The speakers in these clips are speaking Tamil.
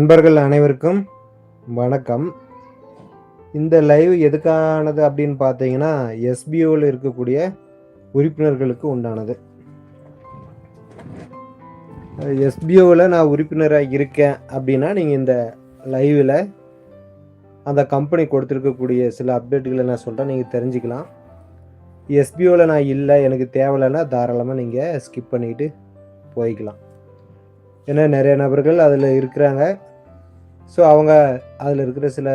நண்பர்கள் அனைவருக்கும் வணக்கம். இந்த லைவ் எதுக்கானது அப்படின்னு பார்த்தீங்கன்னா, எஸ்பிஓவில் இருக்கக்கூடிய உறுப்பினர்களுக்கு உண்டானது. எஸ்பிஓவில் நான் உறுப்பினராக இருக்கேன் அப்படின்னா, நீங்கள் இந்த லைவில் அந்த கம்பெனி கொடுத்துருக்கக்கூடிய சில அப்டேட்டுகளை நான் சொல்கிறேன், நீங்கள் தெரிஞ்சுக்கலாம். எஸ்பிஓவில் நான் இல்லை, எனக்கு தேவையில்லைன்னா தாராளமாக நீங்கள் ஸ்கிப் பண்ணிக்கிட்டு போய்க்கலாம். ஏன்னா நிறைய நபர்கள் அதில் இருக்கிறாங்க. ஸோ அவங்க அதில் இருக்கிற சில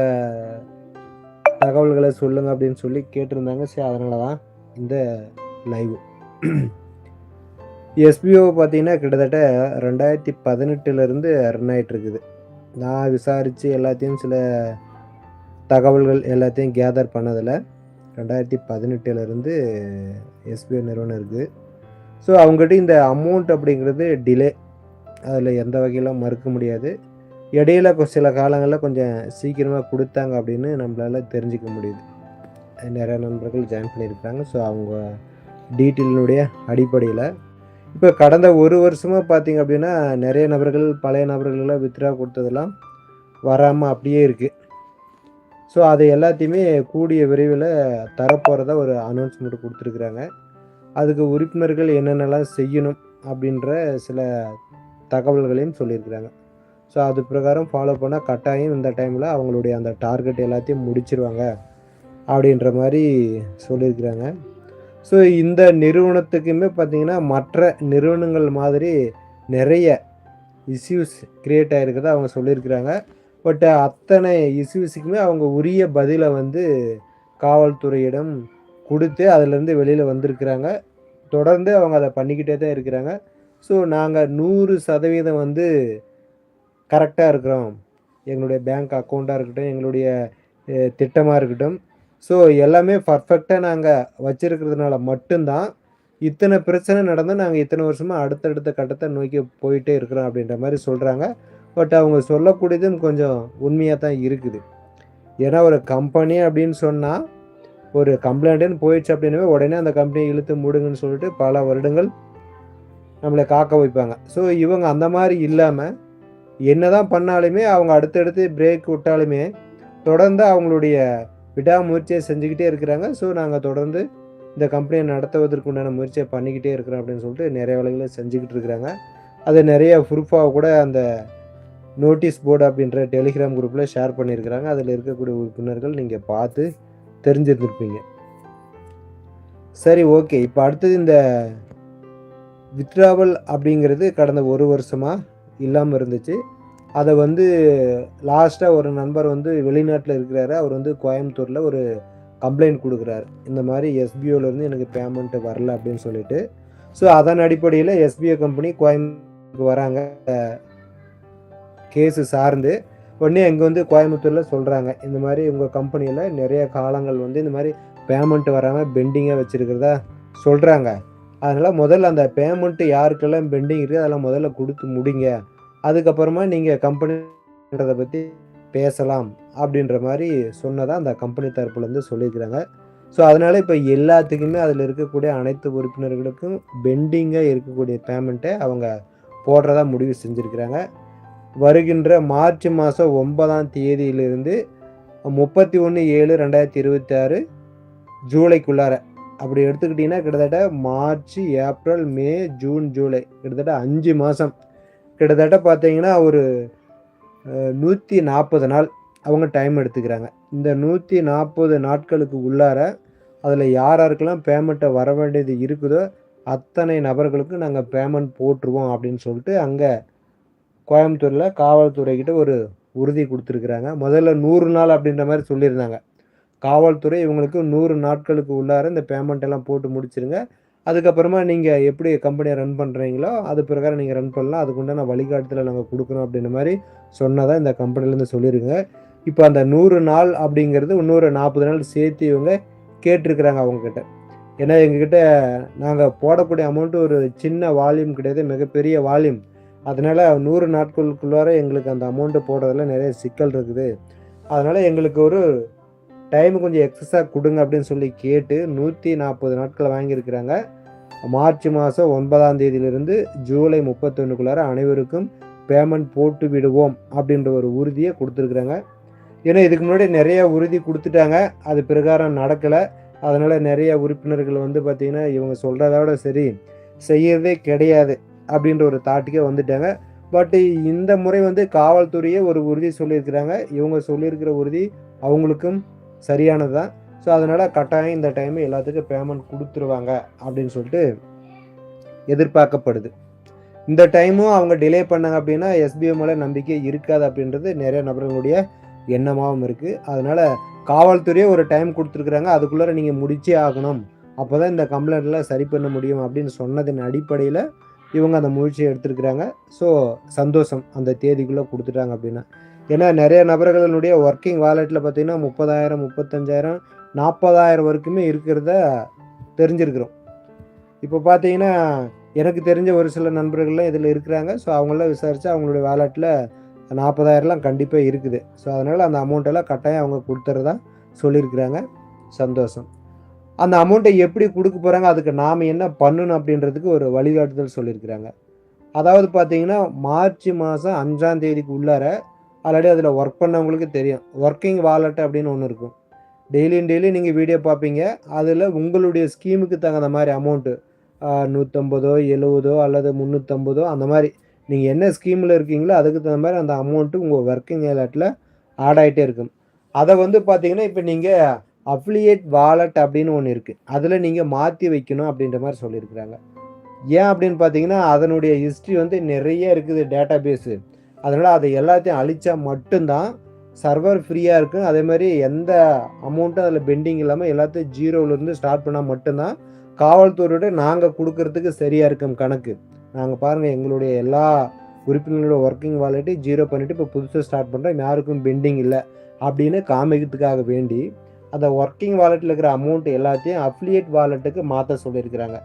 தகவல்களை சொல்லுங்கள் அப்படின்னு சொல்லி கேட்டிருந்தாங்க. சரி, அதனால தான் இந்த லைவ். எஸ்பிஓ பார்த்தீங்கன்னா கிட்டத்தட்ட 2018 ரன் ஆகிட்டுருக்குது. நான் விசாரித்து எல்லாத்தையும் சில தகவல்கள் எல்லாத்தையும் கேதர் பண்ணதில் 2018 எஸ்பிஓ நிறுவனம் இருக்குது. ஸோ அவங்ககிட்ட இந்த அமௌண்ட் அப்படிங்கிறது டிலே, அதில் எந்த வகையிலும் மறுக்க முடியாது. இடையில சில காலங்களில் கொஞ்சம் சீக்கிரமாக கொடுத்தாங்க அப்படின்னு நம்மளால் தெரிஞ்சிக்க முடியுது. நிறைய நண்பர்கள் ஜாயின் பண்ணியிருக்காங்க. ஸோ அவங்க டீட்டெயிலினுடைய அடிப்படையில் இப்போ கடந்த ஒரு வருஷமாக பார்த்திங்க அப்படின்னா நிறைய நபர்கள் பழைய நபர்களெல்லாம் வித்ட்ரா கொடுத்ததெல்லாம் வராமல் அப்படியே இருக்குது. ஸோ அது எல்லாத்தையுமே கூடிய விரைவில் தரப்போகிறதா ஒரு அனௌன்ஸ்மெண்ட் கொடுத்துருக்குறாங்க. அதுக்கு உறுப்பினர்கள் என்னென்னலாம் செய்யணும் அப்படின்ற சில தகவல்களையும் சொல்லியிருக்கிறாங்க. ஸோ அது பிரகாரம் ஃபாலோ பண்ணால் கட்டாயம் இந்த டைமில் அவங்களுடைய அந்த டார்கெட் எல்லாத்தையும் முடிச்சிருவாங்க அப்படின்ற மாதிரி சொல்லியிருக்கிறாங்க. ஸோ இந்த நிறுவனத்துக்குமே பார்த்திங்கன்னா மற்ற நிறுவனங்கள் மாதிரி நிறைய இஷ்யூஸ் க்ரியேட் ஆகிருக்கிறத அவங்க சொல்லியிருக்கிறாங்க. பட் அத்தனை இஷ்யூஸுக்குமே அவங்க உரிய பதிலை காவல்துறையிடம் கொடுத்து அதிலேருந்து வெளியில் வந்திருக்கிறாங்க. தொடர்ந்து அவங்க அதை பண்ணிக்கிட்டே தான் இருக்கிறாங்க. ஸோ நாங்கள் 100% கரெக்டாக இருக்கிறோம். எங்களுடைய பேங்க் அக்கௌண்ட்டாக இருக்கட்டும், எங்களுடைய திட்டமாக இருக்கட்டும், ஸோ எல்லாமே பர்ஃபெக்டாக நாங்கள் வச்சுருக்கிறதுனால மட்டும்தான் இத்தனை பிரச்சனை நடந்தால் நாங்கள் இத்தனை வருஷமாக அடுத்தடுத்த கட்டத்தை நோக்கி போயிட்டே இருக்கிறோம் அப்படின்ற மாதிரி சொல்கிறாங்க. பட் அவங்க சொல்லக்கூடியதும் கொஞ்சம் உண்மையாக தான் இருக்குது. ஏன்னா ஒரு கம்பெனி அப்படின்னு சொன்னால் ஒரு கம்ப்ளைண்ட்டுன்னு போயிடுச்சு அப்படின்னாவே உடனே அந்த கம்பெனியை இழுத்து மூடுங்கன்னு சொல்லிட்டு பல வருடங்கள் நம்மளை காக்க வைப்பாங்க. ஸோ இவங்க அந்த மாதிரி இல்லாமல் என்ன தான் பண்ணாலுமே அவங்க அடுத்தடுத்து பிரேக் விட்டாலுமே தொடர்ந்து அவங்களுடைய விடாமுயற்சியை செஞ்சுக்கிட்டே இருக்கிறாங்க. ஸோ நாங்கள் தொடர்ந்து இந்த கம்பெனியை நடத்துவதற்கு உண்டான முயற்சியை பண்ணிக்கிட்டே இருக்கிறோம் அப்படின்னு சொல்லிட்டு நிறைய வேலைகளை செஞ்சுக்கிட்டு இருக்கிறாங்க. அது நிறைய ப்ரூஃபாக கூட அந்த நோட்டீஸ் போர்டு அப்படின்ற டெலிகிராம் குரூப்பில் ஷேர் பண்ணியிருக்கிறாங்க. அதில் இருக்கக்கூடிய உறுப்பினர்கள் நீங்கள் பார்த்து தெரிஞ்சிருந்துருப்பீங்க. சரி, ஓகே. இப்போ அடுத்தது இந்த வித்ட்ராவல் அப்படிங்கிறது கடந்த ஒரு வருஷமாக இல்லாமல் இருந்துச்சு. அதை லாஸ்ட்டாக ஒரு நண்பர் வெளிநாட்டில் இருக்கிறாரு. அவர் கோயம்புத்தூரில் ஒரு கம்ப்ளைண்ட் கொடுக்குறாரு. இந்த மாதிரி எஸ்பிஓலேருந்து எனக்கு பேமெண்ட்டு வரல அப்படின்னு சொல்லிட்டு. ஸோ அதன் அடிப்படையில் எஸ்பிஓ கம்பெனி கோயம்புத்தூருக்கு வராங்க கேஸு சார்ந்து. உடனே இங்கே கோயம்புத்தூரில் சொல்கிறாங்க, இந்த மாதிரி உங்கள் கம்பெனியில் நிறைய காலங்கள் இந்த மாதிரி பேமெண்ட் வராமல் பெண்டிங்காக வச்சுருக்கிறதா சொல்கிறாங்க. அதனால் முதல்ல அந்த பேமெண்ட்டு யாருக்கெல்லாம் பெண்டிங் இருக்குது அதெல்லாம் முதல்ல கொடுத்து முடிங்க, அதுக்கப்புறமா நீங்கள் கம்பெனின்றதை பற்றி பேசலாம் அப்படின்ற மாதிரி சொன்னதாக அந்த கம்பெனி தரப்புலேருந்து சொல்லியிருக்கிறாங்க. ஸோ அதனால் இப்போ எல்லாத்துக்குமே அதில் இருக்கக்கூடிய அனைத்து உறுப்பினர்களுக்கும் பெண்டிங்காக இருக்கக்கூடிய பேமெண்ட்டை அவங்க போடுறதா முடிவு செஞ்சுருக்கிறாங்க. வருகின்ற மார்ச் மாதம் 9ஆம் தேதியிலிருந்து 31/7/2026 ஜூலைக்குள்ளார அப்படி எடுத்துக்கிட்டிங்கன்னா கிட்டத்தட்ட மார்ச், ஏப்ரல், மே, ஜூன், ஜூலை கிட்டத்தட்ட 5 மாதம், கிட்டத்தட்ட பார்த்தீங்கன்னா ஒரு 140 நாள் அவங்க டைம் எடுத்துக்கிறாங்க. இந்த 140 நாட்களுக்கு உள்ளார அதில் யாருக்கெல்லாம் பேமெண்ட்டை வர வேண்டியது இருக்குதோ அத்தனை நபர்களுக்கு நாங்கள் பேமெண்ட் போட்டுருவோம் அப்படின்னு சொல்லிட்டு அங்கே கோயம்புத்தூரில் காவல்துறைக்கிட்ட ஒரு உறுதி கொடுத்துருக்குறாங்க. முதல்ல 100 நாள் அப்படின்ற மாதிரி சொல்லியிருந்தாங்க. காவல்துறை இவங்களுக்கு 100 நாட்களுக்கு உள்ளார இந்த பேமெண்ட் எல்லாம் போட்டு முடிச்சிருங்க, அதுக்கப்புறமா நீங்கள் எப்படி கம்பெனியை ரன் பண்ணுறீங்களோ அது பிரகாரம் நீங்கள் ரன் பண்ணலாம், அதுக்குண்டான வழிகாட்டுதலை நாங்கள் கொடுக்குறோம் அப்படின்ற மாதிரி சொன்னதாக இந்த கம்பெனிலேருந்து சொல்லியிருங்க. இப்போ அந்த 100 நாள் அப்படிங்கிறது இன்னொரு 40 நாள் சேர்த்து இவங்க கேட்டிருக்கிறாங்க அவங்கக்கிட்ட. ஏன்னா எங்ககிட்ட நாங்கள் போடக்கூடிய அமௌண்ட்டு ஒரு சின்ன வால்யூம் கிடையாது, மிகப்பெரிய வால்யூம். அதனால் 100 நாட்களுக்குள்ளார எங்களுக்கு அந்த அமௌண்ட்டு போடுறதுல நிறைய சிக்கல் இருக்குது. அதனால் எங்களுக்கு ஒரு டைம் கொஞ்சம் எக்ஸஸாக கொடுங்க அப்படின்னு சொல்லி கேட்டு 140 நாட்கள் வாங்கியிருக்கிறாங்க. மார்ச் மாதம் 9ஆம் தேதியிலிருந்து ஜூலை 31க்குள்ளார அனைவருக்கும் பேமெண்ட் போட்டு விடுவோம் அப்படின்ற ஒரு உறுதியை கொடுத்துருக்குறாங்க. ஏன்னா இதுக்கு முன்னாடி நிறைய உறுதி கொடுத்துட்டாங்க, அது பிரகாரம் நடக்கலை. அதனால் நிறைய உறுப்பினர்கள் வந்து பார்த்திங்கன்னா இவங்க சொல்கிறதோட சரி செய்யறதே கிடையாது அப்படின்ற ஒரு தாட்டுக்கே வந்துட்டாங்க. பட் இந்த முறை வந்து காவல்துறையே ஒரு உறுதி சொல்லியிருக்கிறாங்க. இவங்க சொல்லியிருக்கிற உறுதி அவங்களுக்கும் சரியானது தான். ஸோ அதனால் கட்டாயம் இந்த டைமு எல்லாத்துக்கும் பேமெண்ட் கொடுத்துருவாங்க அப்படின்னு சொல்லிட்டு எதிர்பார்க்கப்படுது. இந்த டைமும் அவங்க டிலே பண்ணாங்க அப்படின்னா எஸ்பிஐ மேலே நம்பிக்கை இருக்காது அப்படின்றது நிறைய நபர்களுடைய எண்ணமாகவும் இருக்குது. அதனால் காவல்துறையே ஒரு டைம் கொடுத்துருக்குறாங்க, அதுக்குள்ளே நீங்கள் முடிச்சே ஆகணும், அப்போ தான் இந்த கம்ப்ளைண்ட்லாம் சரி பண்ண முடியும் அப்படின்னு சொன்னதின் அடிப்படையில் இவங்க அந்த முயற்சியை எடுத்துருக்குறாங்க. ஸோ சந்தோஷம், அந்த தேதிக்குள்ளே கொடுத்துட்டாங்க அப்படின்னா. ஏன்னா நிறைய நபர்களுடைய ஒர்க்கிங் வாலெட்டில் பார்த்திங்கன்னா 30,000 35,000 40,000 வரைக்குமே இருக்கிறத தெரிஞ்சிருக்கிறோம். இப்போ பார்த்தீங்கன்னா எனக்கு தெரிஞ்ச ஒரு சில நண்பர்கள்லாம் இதில் இருக்கிறாங்க. ஸோ அவங்களாம் விசாரித்து அவங்களுடைய வாலெட்டில் 40,000லாம் கண்டிப்பாக இருக்குது. ஸோ அதனால் அந்த அமௌண்ட்டெல்லாம் கட்டாயம் அவங்க கொடுத்துறதா சொல்லியிருக்கிறாங்க. சந்தோஷம். அந்த அமௌண்ட்டை எப்படி கொடுக்க போகிறாங்க, அதுக்கு நாம் என்ன பண்ணணும் அப்படின்றதுக்கு ஒரு வழிகாட்டுதல் சொல்லியிருக்கிறாங்க. அதாவது பார்த்தீங்கன்னா மார்ச் மாதம் 5ஆம் தேதிக்கு உள்ளார ஆல்ரெடி அதில் ஒர்க் பண்ணவங்களுக்கு தெரியும், ஒர்க்கிங் வாலெட் அப்படின்னு ஒன்று இருக்கும். டெய்லி நீங்கள் வீடியோ பார்ப்பீங்க. அதில் உங்களுடைய ஸ்கீமுக்கு தகுந்த மாதிரி அமௌண்ட்டு 150 70 அல்லது 350 அந்த மாதிரி நீங்கள் என்ன ஸ்கீமில் இருக்கீங்களோ அதுக்கு தகுந்த மாதிரி அந்த அமௌண்ட்டு உங்கள் ஒர்க்கிங் வாலெட்டில் ஆட் ஆகிட்டே இருக்கும். அதை வந்து பார்த்தீங்கன்னா இப்போ நீங்கள் அஃபிலியேட் வாலெட் அப்படின்னு ஒன்று இருக்குது, அதில் நீங்கள் மாற்றி வைக்கணும் அப்படின்ற மாதிரி சொல்லியிருக்கிறாங்க. ஏன் அப்படின்னு பார்த்தீங்கன்னா அதனுடைய ஹிஸ்ட்ரி வந்து நிறைய இருக்குது டேட்டா பேஸு. அதனால் அதை எல்லாத்தையும் அழித்தா மட்டும்தான் சர்வர் ஃப்ரீயாக இருக்கும். அதே மாதிரி எந்த அமௌண்ட்டும் அதில் பெண்டிங் இல்லாமல் எல்லாத்தையும் ஜீரோவிலேருந்து ஸ்டார்ட் பண்ணால் மட்டும்தான் காவல்துறையோட நாங்கள் கொடுக்கறதுக்கு சரியாக இருக்கும் கணக்கு. நாங்கள் பாருங்கள் எங்களுடைய எல்லா உறுப்பினர்களோட ஒர்க்கிங் வாலெட்டு ஜீரோ பண்ணிவிட்டு இப்போ புதுசாக ஸ்டார்ட் பண்ணுறோம், யாருக்கும் பெண்டிங் இல்லை அப்படின்னு காமிக்கிறதுக்காக வேண்டி அந்த ஒர்க்கிங் வாலெட்டில் இருக்கிற அமௌண்ட் எல்லாத்தையும் அஃபிலியேட் வாலெட்டுக்கு மாற்ற சொல்லியிருக்கிறாங்க.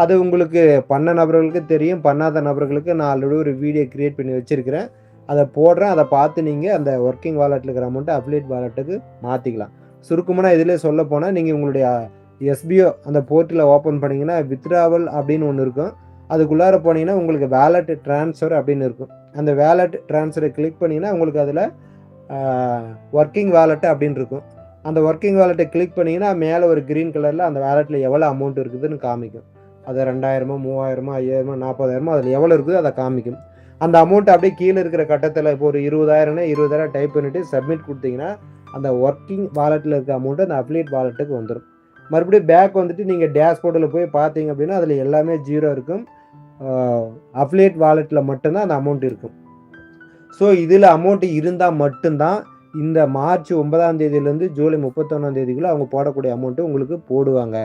அது உங்களுக்கு பண்ண நபர்களுக்கு தெரியும், பண்ணாத நபர்களுக்கு நான் ஆல்ரெடி ஒரு வீடியோ க்ரியேட் பண்ணி வச்சுருக்கிறேன், அதை போடுறேன். அதை பார்த்து நீங்கள் அந்த ஒர்க்கிங் வாலெட்டில் இருக்கிற அமௌண்ட்டை அஃபிலியேட் வாலெட்டுக்கு மாற்றிக்கலாம். சுருக்கமாக இதிலே சொல்ல போனால் நீங்கள் உங்களுடைய எஸ்பிஓ அந்த போர்ட்டில் ஓப்பன் பண்ணிங்கன்னா வித்ட்ராவல் அப்படின்னு ஒன்று இருக்கும். அதுக்குள்ளார போனீங்கன்னா உங்களுக்கு வேலெட் ட்ரான்ஸ்ஃபர் அப்படின்னு இருக்கும். அந்த வேலெட் ட்ரான்ஸ்ஃபரை கிளிக் பண்ணிங்கன்னா உங்களுக்கு அதில் ஒர்க்கிங் வாலெட்டு அப்படின்னு இருக்கும். அந்த ஒர்க்கிங் வாலெட்டை கிளிக் பண்ணிங்கன்னா மேலே ஒரு க்ரீன் கலரில் அந்த வேலெட்டில் எவ்வளோ அமௌண்ட் இருக்குதுன்னு காமிக்கும். அது 2,000 3,000 5,000 40,000 அதில் எவ்வளோ இருக்குது அதை காமிக்கும். அந்த அமௌண்ட் அப்படியே கீழே இருக்கிற கட்டத்தில் இப்போ ஒரு 20,000னா 20,000 டைப் பண்ணிவிட்டு சப்மிட் கொடுத்தீங்கன்னா அந்த ஒர்க்கிங் வாலெட்டில் இருக்க அமௌண்ட்டு அந்த அஃபிலியேட் வாலெட்டுக்கு வந்துடும். மறுபடியும் பேக் வந்துட்டு நீங்கள் டேஷ்போர்டில் போய் பார்த்தீங்க அப்படின்னா அதில் எல்லாமே ஜீரோ இருக்கும். அஃபிலியேட் வாலெட்டில் மட்டும்தான் அந்த அமௌண்ட் இருக்கும். ஸோ இதில் அமௌண்ட் இருந்தால் மட்டும்தான் இந்த மார்ச் 9ஆம் தேதியிலேருந்து ஜூலை 31ஆம் தேதிக்குள்ளே அவங்க போடக்கூடிய அமௌண்ட்டு உங்களுக்கு போடுவாங்க.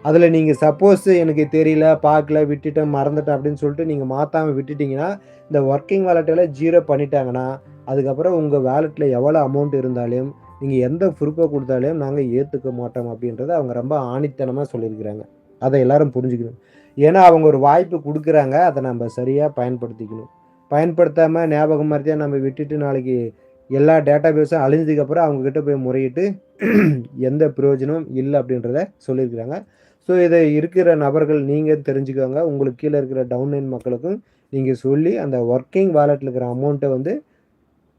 அதில் நீங்கள் சப்போஸ் எனக்கு தெரியல, பார்க்கல, விட்டுட்டேன், மறந்துட்டேன் அப்படின்னு சொல்லிட்டு நீங்கள் மாற்றாமல் விட்டுட்டிங்கன்னா இந்த ஒர்க்கிங் வாலெட்டெல்லாம் ஜீரோ பண்ணிட்டாங்கன்னா அதுக்கப்புறம் உங்கள் வேலெட்டில் எவ்வளோ அமௌண்ட் இருந்தாலும் நீங்கள் எந்த ப்ரூஃபை கொடுத்தாலும் நாங்கள் ஏற்றுக்க மாட்டோம் அப்படின்றத அவங்க ரொம்ப ஆணித்தனமாக சொல்லியிருக்கிறாங்க. அதை எல்லோரும் புரிஞ்சுக்கணும். ஏன்னா அவங்க ஒரு வாய்ப்பு கொடுக்குறாங்க, அதை நம்ம சரியாக பயன்படுத்திக்கணும். பயன்படுத்தாமல் ஞாபகம் மாதிரியாக நம்ம விட்டுட்டு நாளைக்கு எல்லா டேட்டா பேஸும் அழிஞ்சதுக்கப்புறம் அவங்கக்கிட்ட போய் முறையிட்டு எந்த பிரயோஜனமும் இல்லை அப்படின்றத சொல்லியிருக்கிறாங்க. ஸோ இதை இருக்கிற நபர்கள் நீங்கள் தெரிஞ்சுக்கோங்க. உங்களுக்கு கீழே இருக்கிற டவுன்லைன் மக்களுக்கும் நீங்கள் சொல்லி அந்த ஒர்க்கிங் வாலெட்டில் இருக்கிற அமௌண்ட்டை வந்து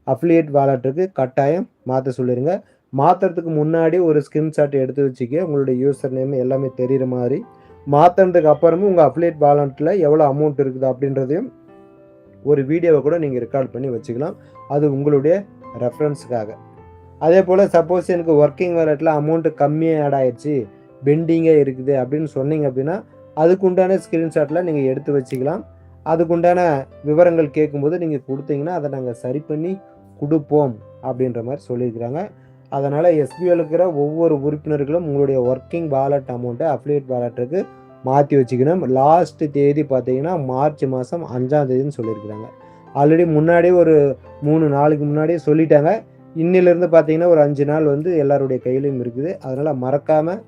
அஃபிலியேட் வாலெட்டுக்கு கட்டாயம் மாற்ற சொல்லிடுங்க. மாற்றுறதுக்கு முன்னாடி ஒரு ஸ்கிரீன்ஷாட் எடுத்து வச்சுக்க, உங்களுடைய யூசர் நேம் எல்லாமே தெரிகிற மாதிரி. மாற்றினதுக்கு அப்புறமும் உங்கள் அஃபிலியேட் வாலெட்டில் எவ்வளோ அமௌண்ட் இருக்குது அப்படின்றதையும் ஒரு வீடியோவை கூட நீங்கள் ரெக்கார்ட் பண்ணி வச்சுக்கலாம். அது உங்களுடைய ரெஃபரன்ஸுக்காக. அதே போல் சப்போஸ் எனக்கு ஒர்க்கிங் வாலெட்டில் அமௌண்ட்டு கம்மியாக ஆட் ஆகிடுச்சு, பெண்டிங்காக இருக்குது அப்படின்னு சொன்னீங்க அப்படின்னா அதுக்குண்டான ஸ்க்ரீன்ஷாட்டில் நீங்கள் எடுத்து வச்சுக்கலாம். அதுக்குண்டான விவரங்கள் கேட்கும்போது நீங்கள் கொடுத்தீங்கன்னா அதை நாங்கள் சரி பண்ணி கொடுப்போம் அப்படின்ற மாதிரி சொல்லியிருக்கிறாங்க. அதனால் எஸ்பிஐயில் இருக்கிற ஒவ்வொரு உறுப்பினர்களும் உங்களுடைய ஒர்க்கிங் வாலெட் அமௌண்ட்டை அஃபிலியேட் வாலெட்டுக்கு மாற்றி வச்சுக்கணும். லாஸ்ட்டு தேதி பார்த்தீங்கன்னா மார்ச் மாதம் 5ஆம் தேதின்னு சொல்லியிருக்கிறாங்க. ஆல்ரெடி முன்னாடியே ஒரு 3 நாளுக்கு முன்னாடியே சொல்லிட்டாங்க. இன்னிலேருந்து பார்த்தீங்கன்னா ஒரு 5 நாள் வந்து எல்லாருடைய கையிலையும் இருக்குது. அதனால் மறக்காமல்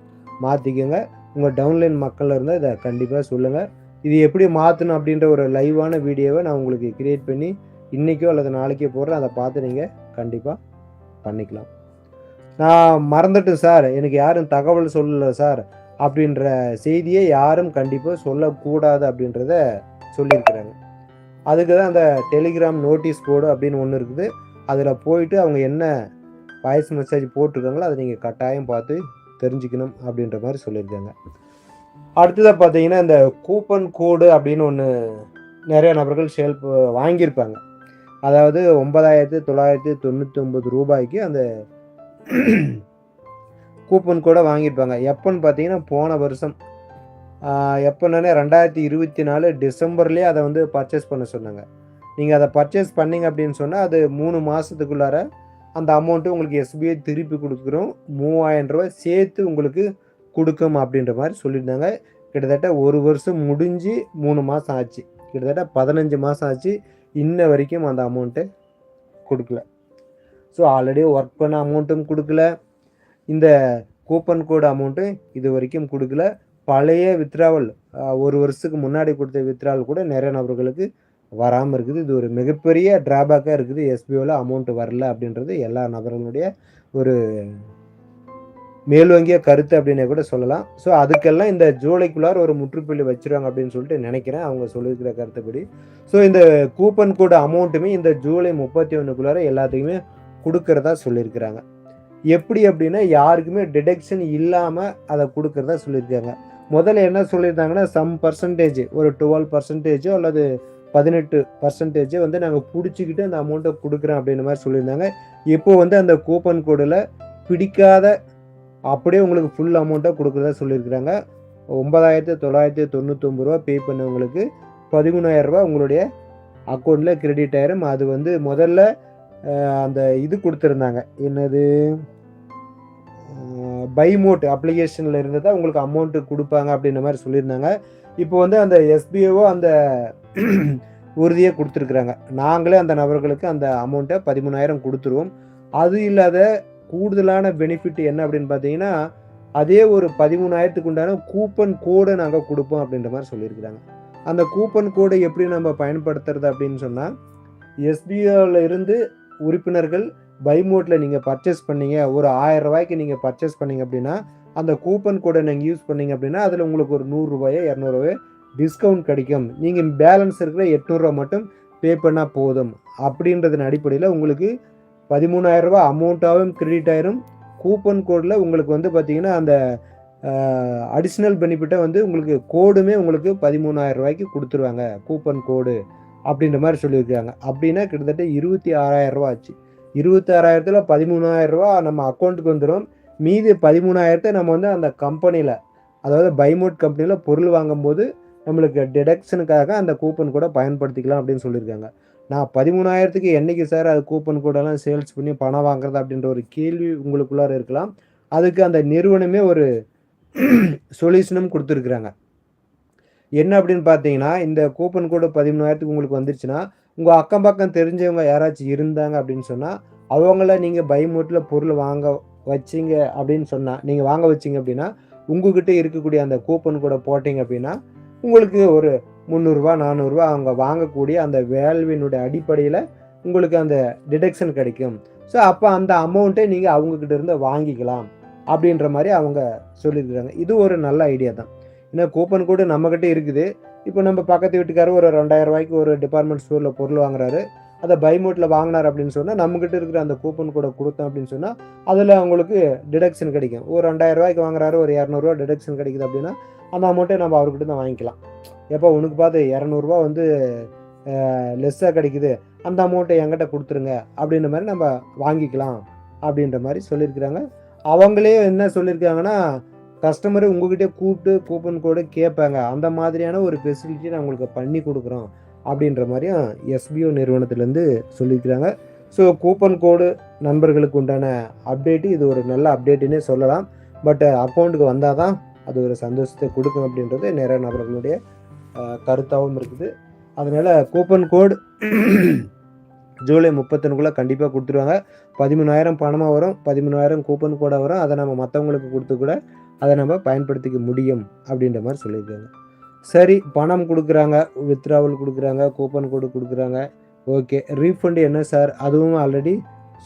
மாற்றிக்கோங்க. உங்கள் டவுன்லைன் மக்கள் இருந்தால் இதை கண்டிப்பாக சொல்லுங்கள். இது எப்படி மாற்றணும் அப்படின்ற ஒரு லைவான வீடியோவை நான் உங்களுக்கு க்ரியேட் பண்ணி இன்றைக்கோ அல்லது நாளைக்கோ போடுறேன். அதை பார்த்து நீங்கள் கண்டிப்பாக பண்ணிக்கலாம். நான் மறந்துட்டேன் சார், எனக்கு யாரும் தகவல் சொல்லலை சார் அப்படின்ற செய்தியை யாரும் கண்டிப்பாக சொல்லக்கூடாது அப்படின்றத சொல்லியிருக்கிறாங்க. அதுக்கு தான் அந்த டெலிகிராம் நோட்டீஸ் போர்டு அப்படின்னு ஒன்று இருக்குது. அதில் போயிட்டு அவங்க என்ன வாய்ஸ் மெசேஜ் போட்டிருக்காங்களோ அதை நீங்கள் கட்டாயம் பார்த்து தெரிஞ்சுக்கணும் அப்படின்ற மாதிரி சொல்லியிருக்காங்க. அடுத்ததாக பார்த்தீங்கன்னா, இந்த கூப்பன் கோடு அப்படின்னு ஒன்று நிறைய நபர்கள் வாங்கியிருப்பாங்க. அதாவது ரூ. 9,999 அந்த கூப்பன் கோடை வாங்கியிருப்பாங்க. எப்போன்னு பார்த்தீங்கன்னா, போன வருஷம் எப்போன்னா 2024 டிசம்பர்லேயே அதை வந்து பர்ச்சேஸ் பண்ண சொன்னாங்க. நீங்கள் அதை பர்ச்சேஸ் பண்ணிங்க அப்படின்னு சொன்னால் அது 3 மாதத்துக்குள்ளார அந்த அமௌண்ட்டு உங்களுக்கு எஸ்பிஐ திருப்பி கொடுக்குறோம். ரூ. 3000 சேர்த்து உங்களுக்கு கொடுக்கும் அப்படின்ற மாதிரி சொல்லியிருந்தாங்க. கிட்டத்தட்ட 1 வருஷம் முடிஞ்சு 3 மாதம் ஆச்சு. கிட்டத்தட்ட 15 மாதம் ஆச்சு. இன்ன வரைக்கும் அந்த அமௌண்ட்டு கொடுக்கல. ஸோ ஆல்ரெடி ஒர்க் பண்ண அமௌண்ட்டும் கொடுக்கல. இந்த கூப்பன் கோடு அமௌண்ட்டும் இது வரைக்கும் கொடுக்கல. பழைய வித்ட்ராவல் 1 வருஷத்துக்கு முன்னாடி கொடுத்த வித்ட்ராவல் கூட நிறைய நபர்களுக்கு வராமல் இருக்குது. இது ஒரு மிகப்பெரிய ட்ராபேக்காக இருக்குது. எஸ்பிஓவில் அமௌண்ட் வரல அப்படின்றது எல்லா நபர்களுடைய ஒரு மேலோங்கிய கருத்து அப்படின்னே கூட சொல்லலாம். ஸோ அதுக்கெல்லாம் இந்த ஜூலைக்குள்ளார ஒரு முற்றுப்புள்ளி வச்சிருவாங்க அப்படின்னு சொல்லிட்டு நினைக்கிறேன், அவங்க சொல்லியிருக்கிற கருத்துப்படி. ஸோ இந்த கூப்பன் கோடு அமௌண்ட்டுமே இந்த ஜூலை 31க்குள்ளார எல்லாத்துக்குமே கொடுக்கறதா சொல்லியிருக்கிறாங்க. எப்படி அப்படின்னா, யாருக்குமே டிடக்ஷன் இல்லாமல் அதை கொடுக்கறதா சொல்லியிருக்காங்க. முதல்ல என்ன சொல்லியிருந்தாங்கன்னா, சம் பர்சன்டேஜ் ஒரு 12% அல்லது 18% வந்து நாங்கள் பிடிச்சிக்கிட்டு அந்த அமௌண்ட்டை கொடுக்குறோம் அப்படின்ற மாதிரி சொல்லியிருந்தாங்க. இப்போ வந்து அந்த கூப்பன் கோடில் பிடிக்காத அப்படியே உங்களுக்கு ஃபுல் அமௌண்ட்டாக கொடுக்குறதா சொல்லியிருக்கிறாங்க. ரூ. 9,999 பே பண்ணவங்களுக்கு ரூ. 13,000 உங்களுடைய அக்கௌண்ட்டில் கிரெடிட் ஆயிரும். அது வந்து முதல்ல அந்த இது கொடுத்துருந்தாங்க, என்னது பைமோட் அப்ளிகேஷனில் இருந்து தான் உங்களுக்கு அமௌண்ட்டு கொடுப்பாங்க அப்படின்ற மாதிரி சொல்லியிருந்தாங்க. இப்போ வந்து அந்த எஸ்பிஓ அந்த உறுதியை கொடுத்துருக்குறாங்க. நாங்களே அந்த நபர்களுக்கு அந்த அமௌண்ட்டை 13,000 கொடுத்துருவோம். அது இல்லாத கூடுதலான பெனிஃபிட் என்ன அப்படின்னு பார்த்தீங்கன்னா, அதே ஒரு 13,000க்கு உண்டான கூப்பன் கோடை நாங்கள் கொடுப்போம் அப்படின்ற மாதிரி சொல்லியிருக்கிறாங்க. அந்த கூப்பன் கோடை எப்படி நம்ம பயன்படுத்துறது அப்படின்னு சொன்னால், எஸ்பிஓவில் இருந்து உறுப்பினர்கள் பைமோட்டில் நீங்கள் பர்ச்சேஸ் பண்ணீங்க, ஒரு ரூ. 1000 நீங்கள் பர்ச்சேஸ் பண்ணீங்க அப்படின்னா, அந்த கூப்பன் கோடை நீங்கள் யூஸ் பண்ணீங்க அப்படின்னா அதில் உங்களுக்கு ஒரு ரூ. 100 200 டிஸ்கவுண்ட் கிடைக்கும். நீங்கள் பேலன்ஸ் இருக்கிற ரூ. 800 மட்டும் பே பண்ணால் போதும் அப்படின்றதன் அடிப்படையில் உங்களுக்கு ரூ. 13,000 அமௌண்ட்டாகவும் கிரெடிட் ஆயிரும். கூப்பன் கோடில் உங்களுக்கு வந்து பார்த்தீங்கன்னா அந்த அடிஷ்னல் பெனிஃபிட்டை வந்து உங்களுக்கு கோடுமே உங்களுக்கு ரூ. 13,000 கொடுத்துருவாங்க, கூப்பன் கோடு அப்படின்ற மாதிரி சொல்லியிருக்காங்க. அப்படின்னா கிட்டத்தட்ட ரூ. 26,000 ஆச்சு. 26,000ல் ரூ. 13,000 நம்ம அக்கௌண்ட்டுக்கு வந்துடும். மீதி 13,000 நம்ம வந்து அந்த கம்பெனியில், அதாவது பைமோட் கம்பெனியில் பொருள் வாங்கும்போது நம்மளுக்கு டிடக்ஷனுக்காக அந்த கூப்பன் கோடை பயன்படுத்திக்கலாம் அப்படின்னு சொல்லியிருக்காங்க. நான் 13,000க்கு என்றைக்கு சார் அது கூப்பன் கோடெல்லாம் சேல்ஸ் பண்ணி பணம் வாங்குறது அப்படின்ற ஒரு கேள்வி உங்களுக்குள்ளார இருக்கலாம். அதுக்கு அந்த நிறுவனமே ஒரு சொல்யூஷனும் கொடுத்துருக்குறாங்க. என்ன அப்படின்னு பார்த்தீங்கன்னா, இந்த கூப்பன் கோடு 13,000க்கு உங்களுக்கு வந்துருச்சுன்னா, உங்கள் அக்கம் பக்கம் தெரிஞ்சவங்க யாராச்சும் இருந்தாங்க அப்படின்னு சொன்னால், அவங்கள நீங்கள் பைமோட்டில் பொருள் வாங்க வச்சிங்க அப்படின்னு சொன்னால், நீங்கள் வாங்க வச்சிங்க அப்படின்னா, உங்ககிட்ட இருக்கக்கூடிய அந்த கூப்பன் கோடை போட்டிங்க அப்படின்னா, உங்களுக்கு ஒரு ரூ. 300 400 அவங்க வாங்கக்கூடிய அந்த வேல்வினுடைய அடிப்படையில் உங்களுக்கு அந்த டிடக்ஷன் கிடைக்கும். ஸோ அப்போ அந்த அமௌண்ட்டை நீங்கள் அவங்கக்கிட்ட இருந்து வாங்கிக்கலாம் அப்படின்ற மாதிரி அவங்க சொல்லியிருக்கிறாங்க. இது ஒரு நல்ல ஐடியா தான். ஏன்னா கூப்பன் கோடு நம்மக்கிட்ட இருக்குது. இப்போ நம்ம பக்கத்து வீட்டுக்காரர் ஒரு ரூ. 2,000 ஒரு டிபார்ட்மெண்ட் ஸ்டோரில் பொருள் வாங்குறாரு, அதை பைமோட்டில் வாங்கினார் அப்படின்னு சொன்னால், நம்மக்கிட்ட இருக்கிற அந்த கூப்பன் கோடை கொடுத்தோம் அப்படின்னு சொன்னால் அதில் அவங்களுக்கு டிடக்ஷன் கிடைக்கும். ஒரு ரூ. 2,000 வாங்குறாரு, ஒரு ரூ. 200 டிடக்ஷன் கிடைக்குது அப்படின்னா அந்த அமௌண்ட்டை நம்ம அவர்கிட்ட தான் வாங்கிக்கலாம். எப்போ உனக்கு பார்த்து ரூ. 200 வந்து லெஸ்ஸாக கிடைக்குது, அந்த அமௌண்ட்டை என்கிட்ட கொடுத்துருங்க அப்படின்ற மாதிரி நம்ம வாங்கிக்கலாம் அப்படின்ற மாதிரி சொல்லியிருக்கிறாங்க. அவங்களே என்ன சொல்லியிருக்காங்கன்னா, கஸ்டமரை உங்ககிட்டே கூப்பிட்டு கூப்பன் கோடு கேட்பாங்க, அந்த மாதிரியான ஒரு ஃபெசிலிட்டி நான் உங்களுக்கு பண்ணி கொடுக்குறோம் அப்படின்ற மாதிரியும் எஸ்பிஓ நிறுவனத்துலேருந்து சொல்லியிருக்கிறாங்க. ஸோ கூப்பன் கோடு நண்பர்களுக்கு உண்டான அப்டேட்டு இது ஒரு நல்ல அப்டேட்டுன்னே சொல்லலாம். பட் அக்கௌண்ட்டுக்கு வந்தால் தான் அது ஒரு சந்தோஷத்தை கொடுக்கும் அப்படின்றது நிறைய நபர்களுடைய கருத்தாகவும் இருக்குது. அதனால் கூப்பன் கோடு ஜூலை 31க்குள்ளே கண்டிப்பாக கொடுத்துருவாங்க. 13,000 பணமாக வரும், 13,000 கூப்பன் கோடாக வரும். அதை நம்ம மற்றவங்களுக்கு கொடுத்து கூட அதை நம்ம பயன்படுத்திக்க முடியும் அப்படின்ற மாதிரி சொல்லியிருக்காங்க. சரி, பணம் கொடுக்குறாங்க, வித்ட்ராவல் கொடுக்குறாங்க, கூப்பன் கோடு கொடுக்குறாங்க, ஓகே. ரீஃபண்டு என்ன சார்? அதுவும் ஆல்ரெடி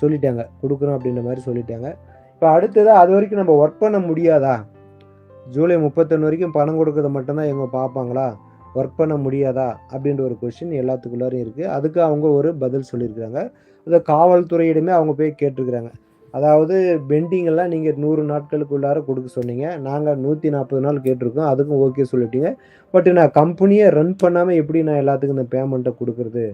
சொல்லிட்டாங்க, கொடுக்குறோம் அப்படின்ற மாதிரி சொல்லிட்டாங்க. இப்போ அடுத்ததாக அது வரைக்கும் நம்ம ஒர்க் பண்ண முடியாதா? ஜூலை 31 வரைக்கும் பணம் கொடுக்கறத மட்டும்தான் இவங்க பார்ப்பாங்களா? ஒர்க் பண்ண முடியாதா அப்படின்ற ஒரு கொஸ்டின் எல்லாத்துக்குள்ளாரும் இருக்குது. அதுக்கு அவங்க ஒரு பதில் சொல்லியிருக்கிறாங்க. அதை காவல்துறையிடமே அவங்க போய் கேட்டிருக்கிறாங்க. அதாவது பெண்டிங் எல்லாம் நீங்கள் 100 நாட்களுக்குள்ளார கொடுக்க சொன்னீங்க. நாங்கள் 140 நாள் கேட்டிருக்கோம். அதுக்கும் ஓகே சொல்லிட்டீங்க. பட் நான் கம்பெனியை ரன் பண்ணாமல் எப்படி நான் எல்லாத்துக்கும் இந்த பேமெண்ட்டை கொடுக்குறது?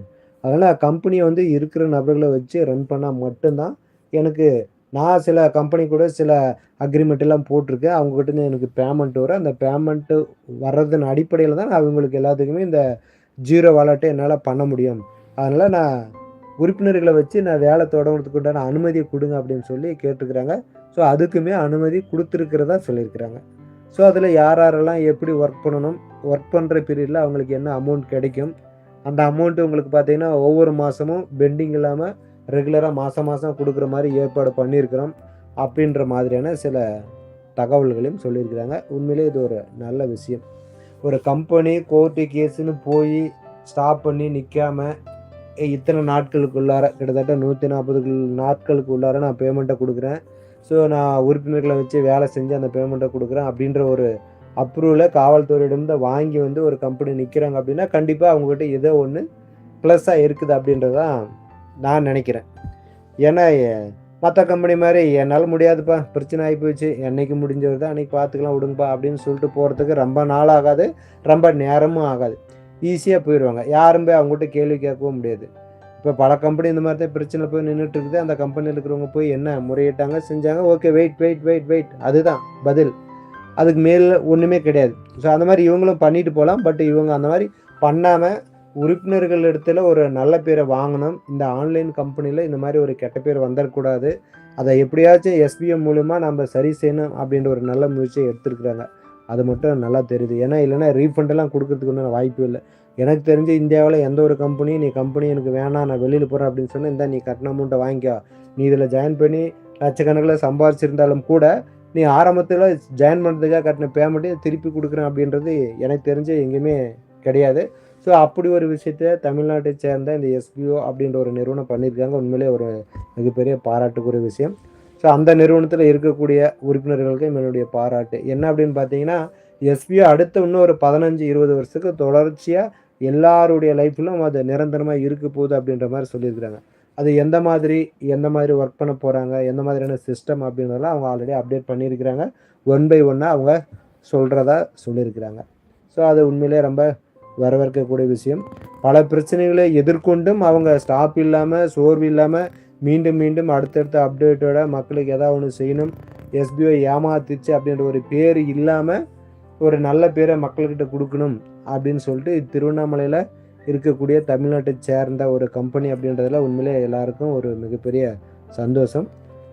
அதனால் கம்பெனியை வந்து இருக்கிற நபர்களை வச்சு ரன் பண்ணால் மட்டும்தான் எனக்கு நான் சில கம்பெனி கூட சில அக்ரிமெண்ட் எல்லாம் போட்டிருக்கேன். அவங்ககிட்ட எனக்கு பேமெண்ட் வரும். அந்த பேமெண்ட்டு வர்றதன் அடிப்படையில தான் நான் அவங்களுக்கு எல்லாத்துக்குமே இந்த ஜீரோ வாலெட்டை என்னால் பண்ண முடியும். அதனால் நான் உறுப்பினர்களை வச்சு நான் வேலை தொடங்குறதுக்கு உண்டான அனுமதியை கொடுங்க அப்படின்னு சொல்லி கேட்டுருக்குறாங்க. ஸோ அதுக்குமே அனுமதி கொடுத்துருக்கிறதா சொல்லியிருக்கிறாங்க. ஸோ அதில் யார் யாரெல்லாம் எப்படி ஒர்க் பண்ணணும், ஒர்க் பண்ணுற பீரியடில் அவங்களுக்கு என்ன அமௌண்ட் கிடைக்கும், அந்த அமௌண்ட்டு உங்களுக்கு பார்த்தீங்கன்னா ஒவ்வொரு மாதமும் பெண்டிங் இல்லாமல் ரெகுலராக மாதம் மாதம் கொடுக்குற மாதிரி ஏற்பாடு பண்ணியிருக்கிறோம் அப்படின்ற மாதிரியான சில தகவல்களையும் சொல்லியிருக்கிறாங்க. உண்மையிலே இது ஒரு நல்ல விஷயம். ஒரு கம்பெனி கோர்ட்டு கேஸுன்னு போய் ஸ்டாப் பண்ணி நிற்காம இத்தனை நாட்களுக்குள்ளார கிட்டத்தட்ட 140 நாட்களுக்கு உள்ளார நான் பேமெண்ட்டை கொடுக்குறேன். ஸோ நான் உறுப்பினர்களை வச்சு வேலை செஞ்சு அந்த பேமெண்ட்டை கொடுக்குறேன் அப்படின்ற ஒரு அப்ரூவலை காவல்துறையிடம் வாங்கி வந்து ஒரு கம்பெனி நிற்கிறாங்க அப்படின்னா கண்டிப்பாக அவங்ககிட்ட ஏதோ ஒன்று ப்ளஸ்ஸாக இருக்குது அப்படின்றதான் நான் நினைக்கிறேன். ஏன்னா மற்ற கம்பெனி மாதிரி என்னால் முடியாதுப்பா, பிரச்சனை ஆகி போச்சு, என்னைக்கு முடிஞ்சது தான் அன்றைக்கி பார்த்துக்கலாம் விடுங்கப்பா அப்படின்னு சொல்லிட்டு போகிறதுக்கு ரொம்ப நாள் ஆகாது, ரொம்ப நேரமும் ஆகாது. ஈஸியாக போயிடுவாங்க. யாரும் போய் அவங்ககிட்ட கேள்வி கேட்கவும் முடியாது. இப்போ பல கம்பெனி இந்த மாதிரி தான் பிரச்சனை போய் நின்றுட்டு இருக்குது. அந்த கம்பெனியில் இருக்கிறவங்க போய் என்ன முறையிட்டாங்க, செஞ்சாங்க, okay wait wait wait wait, அதுதான் பதில். அதுக்கு மேல் ஒன்றுமே கிடையாது. ஸோ அந்த மாதிரி இவங்களும் பண்ணிட்டு போகலாம். பட் இவங்க அந்த மாதிரி பண்ணாமல் உறுப்பினர்கள் இடத்துல ஒரு நல்ல பேரை வாங்கணும். இந்த ஆன்லைன் கம்பெனியில் இந்த மாதிரி ஒரு கெட்ட பேர் வந்துடக்கூடாது. அதை எப்படியாச்சும் எஸ்பிஎம் மூலமா நம்ம சரி செய்யணும் அப்படின்ற ஒரு நல்ல முயற்சியை எடுத்துருக்குறாங்க. அது மட்டும் நல்லா தெரியுது. ஏன்னா இல்லைன்னா ரீஃபண்டெல்லாம் கொடுக்கறதுக்கு ஒன்றும் வாய்ப்பு இல்லை. எனக்கு தெரிஞ்சு இந்தியாவில் எந்த ஒரு கம்பெனியும் நீ கம்பெனி எனக்கு வேணாம், நான் வெளியில் போகிறேன் அப்படின்னு சொன்னால், இந்த நீ கட்டின அமௌண்ட்டை வாங்கிக்கோ, நீ இதில் ஜாயின் பண்ணி லட்சக்கணக்கில் சம்பாதிச்சிருந்தாலும் கூட நீ ஆரம்பத்தில் ஜாயின் பண்ணுறதுக்காக கட்டின பேமெண்ட்டையும் திருப்பி கொடுக்குறேன் அப்படின்றது எனக்கு தெரிஞ்சு எங்கேயுமே கிடையாது. ஸோ அப்படி ஒரு விஷயத்த தமிழ்நாட்டை சேர்ந்த இந்த எஸ்பிஓ அப்படின்ற ஒரு நிறுவனம் பண்ணியிருக்காங்க. உண்மையிலே ஒரு மிகப்பெரிய பாராட்டுக்குரிய விஷயம். ஸோ அந்த நிறுவனத்தில் இருக்கக்கூடிய உறுப்பினர்களுக்கு என்னுடைய பாராட்டு. என்ன அப்படின்னு பார்த்தீங்கன்னா, எஸ்பிஓ அடுத்த இன்னும் ஒரு 15-20 வருஷத்துக்கு தொடர்ச்சியாக எல்லாருடைய லைஃப்லும் அது நிரந்தரமாக இருக்க போகுது அப்படின்ற மாதிரி சொல்லியிருக்கிறாங்க. அது எந்த மாதிரி ஒர்க் பண்ண போகிறாங்க, எந்த மாதிரியான சிஸ்டம் அப்படின்றதெல்லாம் அவங்க ஆல்ரெடி அப்டேட் பண்ணியிருக்கிறாங்க. ஒன் பை ஒன்னாக அவங்க சொல்கிறதா சொல்லியிருக்கிறாங்க. ஸோ அது உண்மையிலே ரொம்ப வரவேற்கக்கூடிய விஷயம். பல பிரச்சனைகளை எதிர்கொண்டும் அவங்க ஸ்டாப் இல்லாமல், சோர்வு இல்லாமல் மீண்டும் மீண்டும் அடுத்தடுத்த அப்டேட்டோட மக்களுக்கு ஏதாவது ஒன்று செய்யணும், எஸ்பிஐ ஏமாத்துச்சு அப்படின்ற ஒரு பேர் இல்லாமல் ஒரு நல்ல பேரை மக்கள்கிட்ட கொடுக்கணும் அப்படின்னு சொல்லிட்டு திருவண்ணாமலையில் இருக்கக்கூடிய தமிழ்நாட்டை சேர்ந்த ஒரு கம்பெனி அப்படின்றதுல உண்மையிலே எல்லாருக்கும் ஒரு மிகப்பெரிய சந்தோஷம்.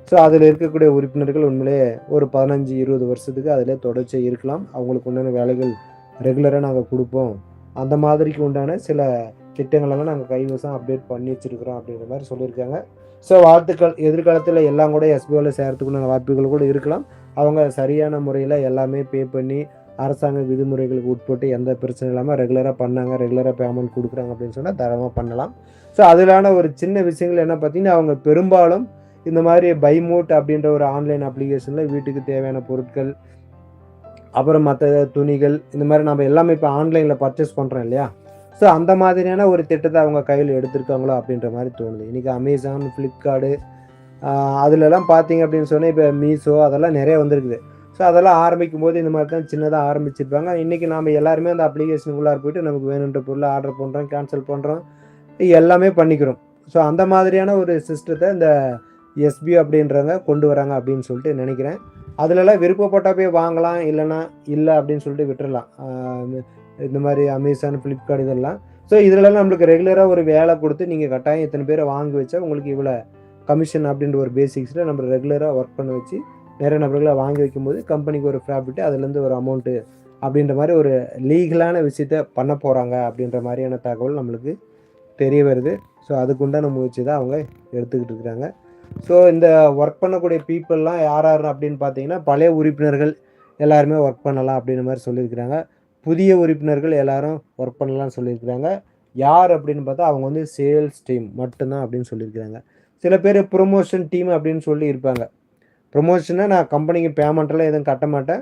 ஸோ அதில் இருக்கக்கூடிய உறுப்பினர்கள் உண்மையிலே ஒரு 15-20 வருஷத்துக்கு அதில் தொடர்ச்சியாக இருக்கலாம். அவங்களுக்கு உண்டான வேலைகள் ரெகுலராக நாங்கள் கொடுப்போம், அந்த மாதிரிக்கு உண்டான சில திட்டங்களெல்லாம் நாங்கள் கைவசம் அப்டேட் பண்ணி வச்சுருக்கிறோம் அப்படின்ற மாதிரி சொல்லியிருக்காங்க. ஸோ வாழ்த்துக்கள். எதிர்காலத்தில் எல்லாம் கூட எஸ்பிஓவில் சேர்த்துக்குள்ள வாய்ப்புகள் கூட இருக்கலாம். அவங்க சரியான முறையில் எல்லாமே பே பண்ணி அரசாங்க விதிமுறைகளுக்கு உட்பட்டு எந்த பிரச்சனை இல்லாமல் ரெகுலராக பண்ணாங்க, ரெகுலராக பேமெண்ட் கொடுக்குறாங்க அப்படின்னு சொன்னால் தாராளமாக பண்ணலாம். ஸோ அதிலான ஒரு சின்ன விஷயங்கள் என்ன பார்த்தீங்கன்னா, அவங்க பெரும்பாலும் இந்த மாதிரி பைமோட் அப்படின்ற ஒரு ஆன்லைன் அப்ளிகேஷனில் வீட்டுக்கு தேவையான பொருட்கள், அப்புறம் மற்ற துணிகள், இந்த மாதிரி நம்ம எல்லாமே இப்போ ஆன்லைனில் பர்ச்சேஸ் பண்ணுறோம் இல்லையா? ஸோ அந்த மாதிரியான ஒரு திட்டத்தை அவங்க கையில் எடுத்திருக்காங்களோ அப்படின்ற மாதிரி தோணுது. இன்றைக்கி அமேசான், ஃப்ளிப்கார்டு அதிலெல்லாம் பார்த்தீங்க அப்படின்னு சொன்னால் இப்போ மீஷோ அதெல்லாம் நிறைய வந்திருக்குது. ஸோ அதெல்லாம் ஆரம்பிக்கும் போது இந்த மாதிரி தான் சின்னதாக ஆரம்பிச்சிருப்பாங்க. இன்றைக்கி நாம் எல்லாருமே அந்த அப்ளிகேஷனுக்குள்ளார போய்ட்டு நமக்கு வேணுன்ற பொருளை ஆர்டர் பண்ணுறோம், கேன்சல் பண்ணுறோம், எல்லாமே பண்ணிக்கிறோம். ஸோ அந்த மாதிரியான ஒரு சிஸ்டத்தை இந்த எஸ்பிஓ அப்படின்றவங்க கொண்டு வராங்க அப்படின்னு சொல்லிட்டு நினைக்கிறேன். அதிலலாம் விருப்பப்பட்டால் போய் வாங்கலாம், இல்லைன்னா இல்லை அப்படின்னு சொல்லிட்டு விட்டுறலாம். இந்த மாதிரி அமேசான், ஃப்ளிப்கார்ட் இதெல்லாம். ஸோ இதிலலாம் நம்மளுக்கு ரெகுலராக ஒரு வேலை கொடுத்து நீங்கள் கட்டாயம் இத்தனை பேரை வாங்கி வச்சா உங்களுக்கு இவ்வளோ கமிஷன் அப்படின்ற ஒரு பேசிக்ஸில் நம்ம ரெகுலராக ஒர்க் பண்ண வச்சு நிறைய நபர்களை வாங்கி வைக்கும்போது கம்பெனிக்கு ஒரு ப்ராஃபிட்டு, அதுலேருந்து ஒரு அமௌண்ட்டு அப்படின்ற மாதிரி ஒரு லீகலான விஷயத்த பண்ண போகிறாங்க அப்படின்ற மாதிரியான தகவல் நம்மளுக்கு தெரிய வருது. ஸோ அதுக்குண்டான முயற்சி தான் அவங்க எடுத்துக்கிட்டு இருக்கிறாங்க. ஸோ இந்த ஒர்க் பண்ணக்கூடிய பீப்புளெலாம் யார் அப்படின்னு பார்த்தீங்கன்னா, பழைய உறுப்பினர்கள் எல்லாருமே ஒர்க் பண்ணலாம் அப்படின்ற மாதிரி சொல்லியிருக்கிறாங்க. புதிய உறுப்பினர்கள் எல்லாரும் ஒர்க் பண்ணலாம்னு சொல்லியிருக்கிறாங்க. யார் அப்படின்னு பார்த்தா அவங்க வந்து சேல்ஸ் டீம் மட்டும்தான் அப்படின்னு சொல்லியிருக்கிறாங்க. சில பேர் ப்ரொமோஷன் டீம் அப்படின்னு சொல்லி இருப்பாங்க. ப்ரொமோஷனை நான் கம்பெனிக்கு பேமெண்ட்டெல்லாம் எதுவும் கட்ட மாட்டேன்,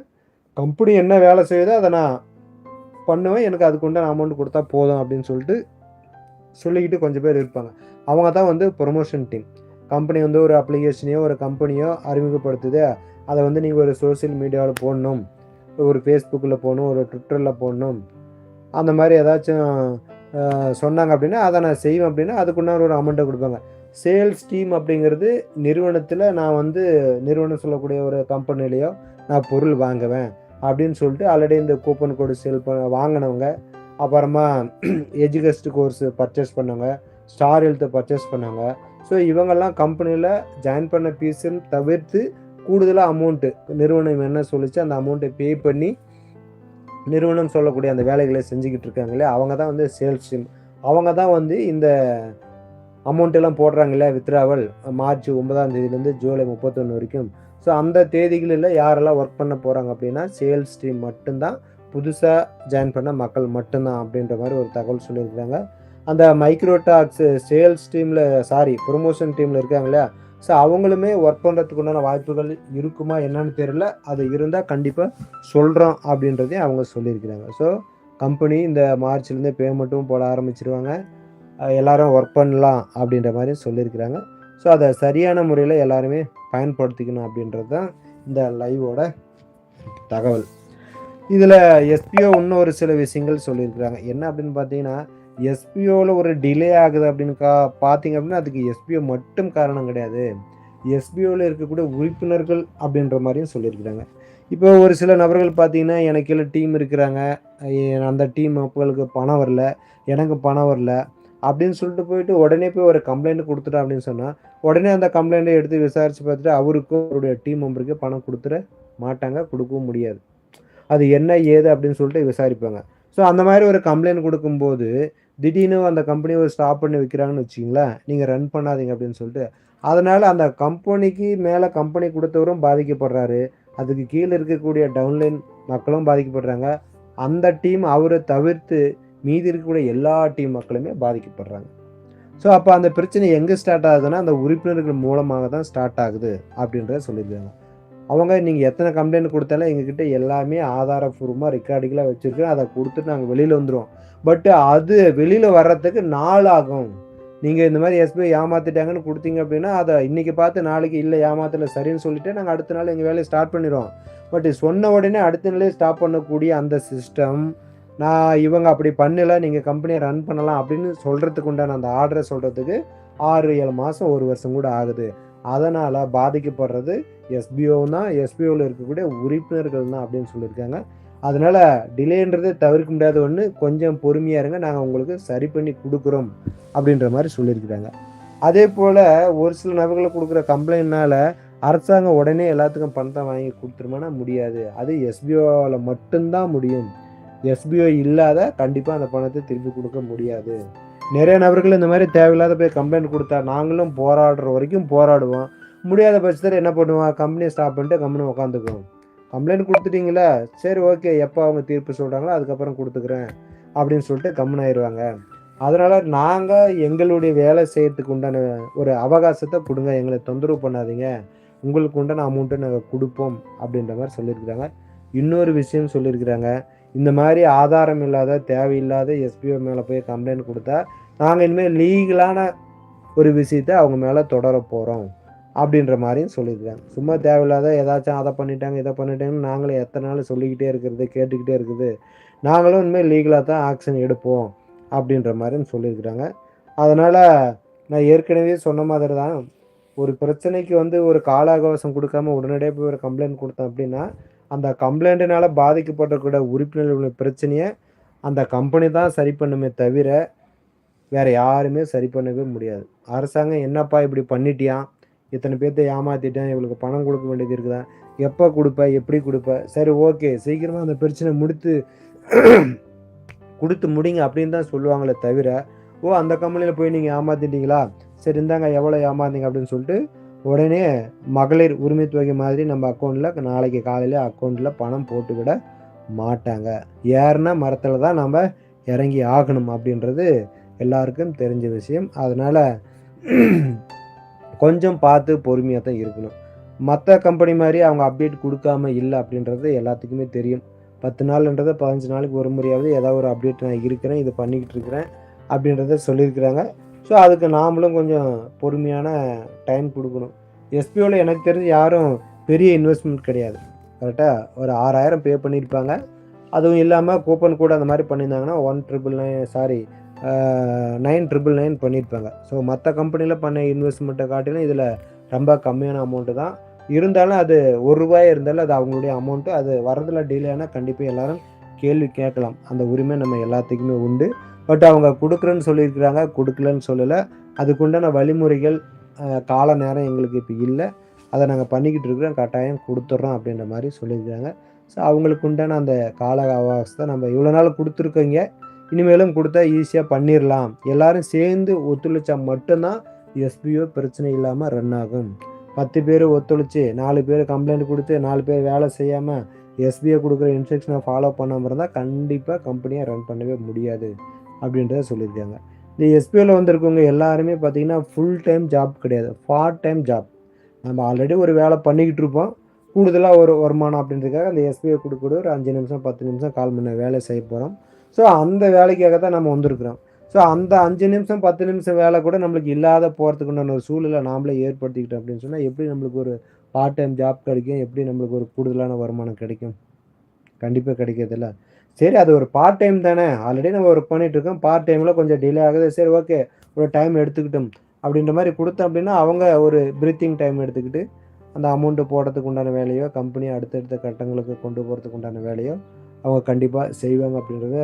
கம்பெனி என்ன வேலை செய்யுதோ அதை நான் பண்ணுவேன், எனக்கு அதுக்கு உண்டான அமௌண்ட் கொடுத்தா போதும் அப்படின்னு சொல்லிட்டு சொல்லிக்கிட்டு கொஞ்சம் பேர் இருப்பாங்க. அவங்க தான் வந்து ப்ரொமோஷன் டீம். கம்பெனி வந்து ஒரு அப்ளிகேஷனையோ ஒரு கம்பெனியோ அறிமுகப்படுத்துது, அதை வந்து நீங்கள் ஒரு சோசியல் மீடியாவில் போடணும், ஒரு ஃபேஸ்புக்கில் போடணும், ஒரு ட்விட்டரில் போடணும், அந்த மாதிரி ஏதாச்சும் சொன்னாங்க அப்படின்னா அதை நான் செய்வேன் அப்படின்னா அதுக்குண்டான ஒரு அமௌண்ட்டை கொடுப்பாங்க. சேல்ஸ் டீம் அப்படிங்கிறது நிறுவனத்தில் நான் வந்து நிறுவனம் சொல்லக்கூடிய ஒரு கம்பெனிலேயோ நான் பொருள் வாங்குவேன் அப்படின்னு சொல்லிட்டு ஆல்ரெடி இந்த கூப்பன் கோடு சேல் வாங்கினவங்க, அப்புறமா எஜுகெஸ்ட் கோர்ஸ் பர்ச்சேஸ் பண்ணவங்க, ஸ்டார் ஹெல்த்தை பர்ச்சேஸ் பண்ணவங்க. ஸோ இவங்கெல்லாம் கம்பெனியில் ஜாயின் பண்ண ஃபீஸுன்னு தவிர்த்து கூடுதலாக அமௌண்ட்டு நிறுவனம் என்ன சொல்லிச்சு அந்த அமௌண்ட்டை பே பண்ணி நிறுவனம் சொல்லக்கூடிய அந்த வேலைகளை செஞ்சுக்கிட்டு இருக்காங்களே அவங்க தான் வந்து சேல்ஸ் டீம். அவங்க தான் வந்து இந்த அமௌண்ட்டெல்லாம் போடுறாங்களே வித்ராவல் மார்ச் 9ஆம் தேதியிலேருந்து ஜூலை 31 வரைக்கும். ஸோ அந்த தேதிகளில் யாரெல்லாம் ஒர்க் பண்ண போகிறாங்க அப்படின்னா சேல்ஸ் டீம் மட்டும்தான், புதுசாக ஜாயின் பண்ண மக்கள் மட்டும்தான் அப்படின்ற மாதிரி ஒரு தகவல் சொல்லியிருக்காங்க. அந்த மைக்ரோடாக்ஸ் சேல்ஸ் டீமில் ப்ரொமோஷன் டீமில் இருக்காங்க இல்லையா, ஸோ அவங்களுமே ஒர்க் பண்ணுறதுக்கு உண்டான வாய்ப்புகள் இருக்குமா என்னன்னு தெரியல. அது இருந்தால் கண்டிப்பாக சொல்கிறோம் அப்படின்றதையும் அவங்க சொல்லியிருக்கிறாங்க. ஸோ கம்பெனி இந்த மார்ச்லேருந்து பேமெண்ட்டும் போட ஆரம்பிச்சிருவாங்க, எல்லோரும் ஒர்க் பண்ணலாம் அப்படின்ற மாதிரி சொல்லியிருக்கிறாங்க. ஸோ அதை சரியான முறையில் எல்லாருமே பயன்படுத்திக்கணும் அப்படின்றது தான் இந்த லைவோட தகவல். இதில் எஸ்பிஓ இன்னும் ஒரு சில விஷயங்கள் சொல்லியிருக்கிறாங்க. என்ன அப்படின்னு பார்த்தீங்கன்னா, எஸ்பிஓவில் ஒரு டிலே ஆகுது அப்படின்னு பார்த்தீங்க அப்படின்னா அதுக்கு எஸ்பிஓ மட்டும் காரணம் கிடையாது, எஸ்பிஓவில் இருக்கக்கூடிய உறுப்பினர்கள் அப்படின்ற மாதிரியும் சொல்லியிருக்கிறாங்க. இப்போ ஒரு சில நபர்கள் பார்த்தீங்கன்னா எனக்கு கீழே டீம் இருக்கிறாங்க, அந்த டீம் மக்களுக்கு பணம் வரல, எனக்கு பணம் வரல அப்படின்னு சொல்லிட்டு போயிட்டு உடனே போய் ஒரு கம்ப்ளைண்ட் கொடுத்துட்டேன் அப்படின்னு சொன்னால் உடனே அந்த கம்ப்ளைண்ட்டை எடுத்து விசாரித்து பார்த்துட்டு அவருக்கும் அவருடைய டீம் மெம்பருக்கு பணம் கொடுத்துட மாட்டாங்க, கொடுக்கவும் முடியாது. அது என்ன ஏது அப்படின்னு சொல்லிட்டு விசாரிப்பாங்க. ஸோ அந்த மாதிரி ஒரு கம்ப்ளைண்ட் கொடுக்கும்போது திடீர்னு அந்த கம்பெனியை ஒரு ஸ்டாப் பண்ணி வைக்கிறாங்கன்னு வச்சிங்களேன், நீங்கள் ரன் பண்ணாதீங்க அப்படின்னு சொல்லிட்டு. அதனால் அந்த கம்பெனிக்கு மேலே கம்பெனி கொடுத்தவரும் பாதிக்கப்படுறாரு, அதுக்கு கீழே இருக்கக்கூடிய டவுன்லைன் மக்களும் பாதிக்கப்படுறாங்க, அந்த டீம் அவரை தவிர்த்து மீதி இருக்கக்கூடிய எல்லா டீம் மக்களுமே பாதிக்கப்படுறாங்க. ஸோ அப்போ அந்த பிரச்சனை எங்கே ஸ்டார்ட் ஆகுதுன்னா அந்த உறுப்பினர்கள் மூலமாக தான் ஸ்டார்ட் ஆகுது அப்படின்றத சொல்லியிருக்காங்க. அவங்க நீங்கள் எத்தனை கம்ப்ளைண்ட் கொடுத்தாலும் எங்ககிட்ட எல்லாமே ஆதாரப்பூர்வமாக ரெக்கார்டிங்கெலாம் வச்சுருக்கோம், அதை கொடுத்துட்டு நாங்கள் வெளியில் வந்துடுவோம். பட்டு அது வெளியில் வர்றதுக்கு நாள் ஆகும். நீங்கள் இந்த மாதிரி எஸ்பிஐ ஏமாற்றிட்டாங்கன்னு கொடுத்தீங்க அப்படின்னா அதை இன்றைக்கி பார்த்து நாளைக்கு இல்லை ஏமாத்தலை சரின்னு சொல்லிவிட்டு நாங்கள் அடுத்த நாள் எங்கள் வேலையை ஸ்டார்ட் பண்ணிடுவோம். பட் சொன்ன உடனே அடுத்த நாளே ஸ்டாப் பண்ணக்கூடிய அந்த சிஸ்டம் இவங்க அப்படி பண்ணலை, நீங்கள் கம்பெனியை ரன் பண்ணலாம் அப்படின்னு சொல்கிறதுக்கு உண்டான அந்த ஆர்டரை சொல்கிறதுக்கு 6-7 மாதம் 1 வருஷம் கூட ஆகுது. அதனால் பாதிக்கப்படுறது எஸ்பிஓ தான், எஸ்பிஓவில் இருக்கக்கூடிய உறுப்பினர்கள் தான் அப்படின்னு சொல்லியிருக்காங்க. அதனால் டிலேன்றதை தவிர்க்க முடியாத ஒன்று, கொஞ்சம் பொறுமையாக இருங்க, நாங்கள் உங்களுக்கு சரி பண்ணி கொடுக்குறோம் அப்படின்ற மாதிரி சொல்லியிருக்கிறாங்க. அதே போல் ஒரு சில நபர்களை கொடுக்குற கம்ப்ளைண்ட்னால் அரசாங்கம் உடனே எல்லாத்துக்கும் பணத்தை வாங்கி கொடுத்துருமானா முடியாது, அது எஸ்பிஓவில் மட்டும்தான் முடியும். எஸ்பிஓ இல்லாத கண்டிப்பாக அந்த பணத்தை திருப்பி கொடுக்க முடியாது. நிறைய நபர்கள் இந்த மாதிரி தேவையில்லாத போய் கம்ப்ளைண்ட் கொடுத்தா நாங்களும் போராடுற வரைக்கும் போராடுவோம், முடியாத பட்சத்தில் என்ன பண்ணுவோம், கம்பெனியை ஸ்டாப் பண்ணிட்டு கம்பெனி உட்காந்துக்குவோம். கம்ப்ளைண்ட் கொடுத்துட்டிங்களா, சரி ஓகே, எப்போ அவங்க தீர்ப்பு சொல்கிறாங்களோ அதுக்கப்புறம் கொடுத்துக்கிறேன் அப்படின்னு சொல்லிட்டு கம்முன்னு ஆயிடுவாங்க. அதனால் நாங்கள் எங்களுடைய வேலை செய்யறதுக்கு உண்டான ஒரு அவகாசத்தை கொடுங்க, எங்களை தொந்தரவு பண்ணாதீங்க, உங்களுக்கு உண்டான அமௌண்ட்டை நாங்கள் கொடுப்போம் அப்படின்ற மாதிரி சொல்லியிருக்கிறாங்க. இன்னொரு விஷயம் சொல்லியிருக்கிறாங்க, இந்த மாதிரி ஆதாரம் இல்லாத தேவையில்லாத எஸ்பிஓ மேலே போய் கம்ப்ளைண்ட் கொடுத்தா நாங்கள் இனிமேல் லீகலான ஒரு விஷயத்தை அவங்க மேலே தொடர போகிறோம் அப்படின்ற மாதிரியும் சொல்லியிருக்காங்க. சும்மா தேவையில்லாத ஏதாச்சும் அதை பண்ணிட்டாங்க இதை பண்ணிட்டாங்கன்னு நாங்களும் எத்தனை நாள் சொல்லிக்கிட்டே இருக்கிறது, கேட்டுக்கிட்டே இருக்குது, நாங்களும் இனிமேல் லீகலாக தான் ஆக்ஷன் எடுப்போம் அப்படின்ற மாதிரியும் சொல்லியிருக்கிறாங்க. அதனால் நான் ஏற்கனவே சொன்ன மாதிரி தான், ஒரு பிரச்சனைக்கு வந்து ஒரு கால அவகாசம் கொடுக்காம உடனடியாக போய் ஒரு கம்ப்ளைண்ட் கொடுத்தோம் அப்படின்னா அந்த கம்ப்ளைண்ட்டினால் பாதிக்கப்படக்கூடிய உறுப்பினர்களுடைய பிரச்சனையை அந்த கம்பெனி தான் சரி பண்ணுமே தவிர வேறு யாருமே சரி பண்ணவே முடியாது. அரசாங்கம் என்னப்பா இப்படி பண்ணிட்டியான், இத்தனை பேர்த்த ஏமாற்றிட்டேன், இவங்களுக்கு பணம் கொடுக்க வேண்டியது இருக்குதா, எப்போ கொடுப்ப, எப்படி கொடுப்ப, சரி ஓகே சீக்கிரமாக அந்த பிரச்சனை கொடுத்து முடிங்க அப்படின்னு தான் சொல்லுவாங்களே தவிர, ஓ அந்த கம்பெனியில் போய் நீங்கள் ஏமாற்றிட்டீங்களா, சரி இந்தாங்க எவ்வளோ ஏமாந்தீங்க அப்படின்னு சொல்லிட்டு உடனே மகளிர் உரிமை தொகை மாதிரி நம்ம அக்கௌண்ட்டில் நாளைக்கு காலையில் அக்கௌண்ட்டில் பணம் போட்டு விட மாட்டாங்க. ஏறினா மரத்தில் தான் நம்ம இறங்கி ஆகணும் அப்படின்றது எல்லாருக்கும் தெரிஞ்ச விஷயம். அதனால் கொஞ்சம் பார்த்து பொறுமையாக தான் இருக்கணும். மற்ற கம்பெனி மாதிரி அவங்க அப்டேட் கொடுக்காம இல்லை அப்படின்றது எல்லாத்துக்குமே தெரியும். 10 நாள்ன்றதை 15 நாளைக்கு ஒரு முறையாவது ஏதாவது ஒரு அப்டேட் நான் இருக்கிறேன், இது பண்ணிக்கிட்டு இருக்கிறேன் அப்படின்றத சொல்லியிருக்கிறாங்க. ஸோ அதுக்கு நாமளும் கொஞ்சம் பொறுமையான டைம் கொடுக்கணும். எஸ்பிஓவில் எனக்கு தெரிஞ்சு யாரும் பெரிய இன்வெஸ்ட்மெண்ட் கிடையாது. கரெக்டாக ஒரு 6000 பே பண்ணியிருப்பாங்க. அதுவும் இல்லாமல் கூப்பன் கூட அந்த மாதிரி பண்ணியிருந்தாங்கன்னா 9999 பண்ணியிருப்பாங்க. ஸோ மற்ற கம்பெனியில் பண்ண இன்வெஸ்ட்மெண்ட்டை காட்டிலும் இதில் ரொம்ப கம்மியான அமௌண்ட்டு தான். இருந்தாலும் அது ₹1 இருந்தாலும் அது அவங்களுடைய அமௌண்ட்டு. அது வரதில் டிலே ஆனால் கண்டிப்பாக எல்லோரும் கேள்வி கேட்கலாம். அந்த உரிமை நம்ம எல்லாத்துக்குமே உண்டு. பட் அவங்க கொடுக்குறேன்னு சொல்லியிருக்கிறாங்க, கொடுக்கலன்னு சொல்லலை. அதுக்குண்டான வழிமுறைகள் கால நேரம் எங்களுக்கு இப்போ இல்லை. அதை நாங்கள் பண்ணிக்கிட்டு இருக்கிறோம், கட்டாயம் கொடுத்துட்றோம் அப்படின்ற மாதிரி சொல்லியிருக்காங்க. ஸோ அவங்களுக்கு உண்டான அந்த கால அவகாசத்தை நம்ம இவ்வளோ நாள் கொடுத்துருக்கோங்க, இனிமேலும் கொடுத்தா ஈஸியாக பண்ணிடலாம். எல்லோரும் சேர்ந்து ஒத்துழைச்சா மட்டும்தான் எஸ்பிஓ பிரச்சனை இல்லாமல் ரன் ஆகும். 10 பேர் ஒத்துழைச்சி 4 பேர் கம்ப்ளைண்ட் கொடுத்து 4 பேர் வேலை செய்யாமல் எஸ்பிஓ கொடுக்குற இன்ஸ்ட்ரக்ஷனை ஃபாலோ பண்ணாமல் இருந்தால் கண்டிப்பாக கம்பெனியை ரன் பண்ணவே முடியாது அப்படின்றத சொல்லியிருக்காங்க. இந்த எஸ்பிஓவில் வந்திருக்கவங்க எல்லாருமே பார்த்திங்கன்னா ஃபுல் டைம் ஜாப் கிடையாது, பார்ட் டைம் ஜாப். நம்ம ஆல்ரெடி ஒரு வேலை பண்ணிக்கிட்டு இருப்போம், கூடுதலாக ஒரு வருமானம் அப்படின்றதுக்காக அந்த எஸ்பிஓ கொடுக்கக்கூடிய ஒரு 5 நிமிஷம் 10 நிமிஷம் கால் மணி நேரம் வேலை செய்ய போகிறோம். ஸோ அந்த வேலைக்காக தான் நம்ம வந்திருக்கிறோம். ஸோ அந்த 5 நிமிஷம் 10 நிமிஷம் வேலை கூட நம்மளுக்கு இல்லாத போகிறதுக்குண்டான ஒரு சூழ்நிலை நாமளே ஏற்படுத்திக்கிட்டோம் அப்படின்னு சொன்னால் எப்படி நம்மளுக்கு ஒரு பார்ட் டைம் ஜாப் கிடைக்கும், எப்படி நம்மளுக்கு ஒரு கூடுதலான வருமானம் கிடைக்கும்? கண்டிப்பாக கிடைக்கிறதில்ல. சரி, அது ஒரு பார்ட் டைம் தானே, ஆல்ரெடி நம்ம ஒர்க் பண்ணிகிட்ருக்கோம், பார்ட் டைமில் கொஞ்சம் டிலே ஆகுது, சரி ஓகே ஒரு டைம் எடுத்துக்கிட்டோம் அப்படின்ற மாதிரி கொடுத்தோம் அப்படின்னா அவங்க ஒரு ப்ரீத்திங் டைம் எடுத்துக்கிட்டு அந்த அமௌண்ட்டு போடுறதுக்கு உண்டான வேலையோ, கம்பெனியை அடுத்தடுத்த கட்டங்களுக்கு கொண்டு போகிறதுக்கு உண்டான வேலையோ அவங்க கண்டிப்பாக செய்வாங்க அப்படின்றத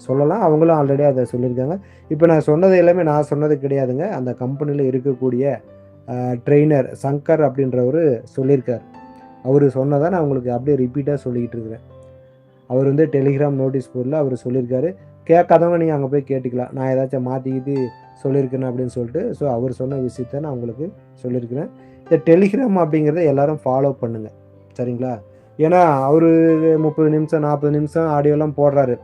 சொல்லலாம். அவங்களும் ஆல்ரெடி அதை சொல்லியிருக்காங்க. இப்போ நான் சொன்னது எல்லாமே நான் சொன்னது கிடையாதுங்க, அந்த கம்பெனியில் இருக்கக்கூடிய ட்ரெயினர் சங்கர் அப்படின்றவர் சொல்லியிருக்கார். அவர் சொன்னதை நான் உங்களுக்கு அப்படியே ரிப்பீட்டாக சொல்லிக்கிட்டு இருக்கிறேன். அவர் வந்து டெலிகிராம் நோட்டீஸ் போர்டில் அவர் சொல்லியிருக்காரு. கேட்காதவங்க நீங்கள் அங்கே போய் கேட்டுக்கலாம், நான் ஏதாச்சும் மாற்றிக்கிட்டு சொல்லியிருக்கேன் அப்படின்னு சொல்லிட்டு. ஸோ அவர் சொன்ன விஷயத்த நான் உங்களுக்கு சொல்லியிருக்கிறேன். இந்த டெலிகிராம் அப்படிங்கிறத எல்லோரும் ஃபாலோ பண்ணுங்கள், சரிங்களா? ஏன்னா அவர் 30 நிமிஷம் 40 நிமிஷம் ஆடியோலாம் போடுறாரு.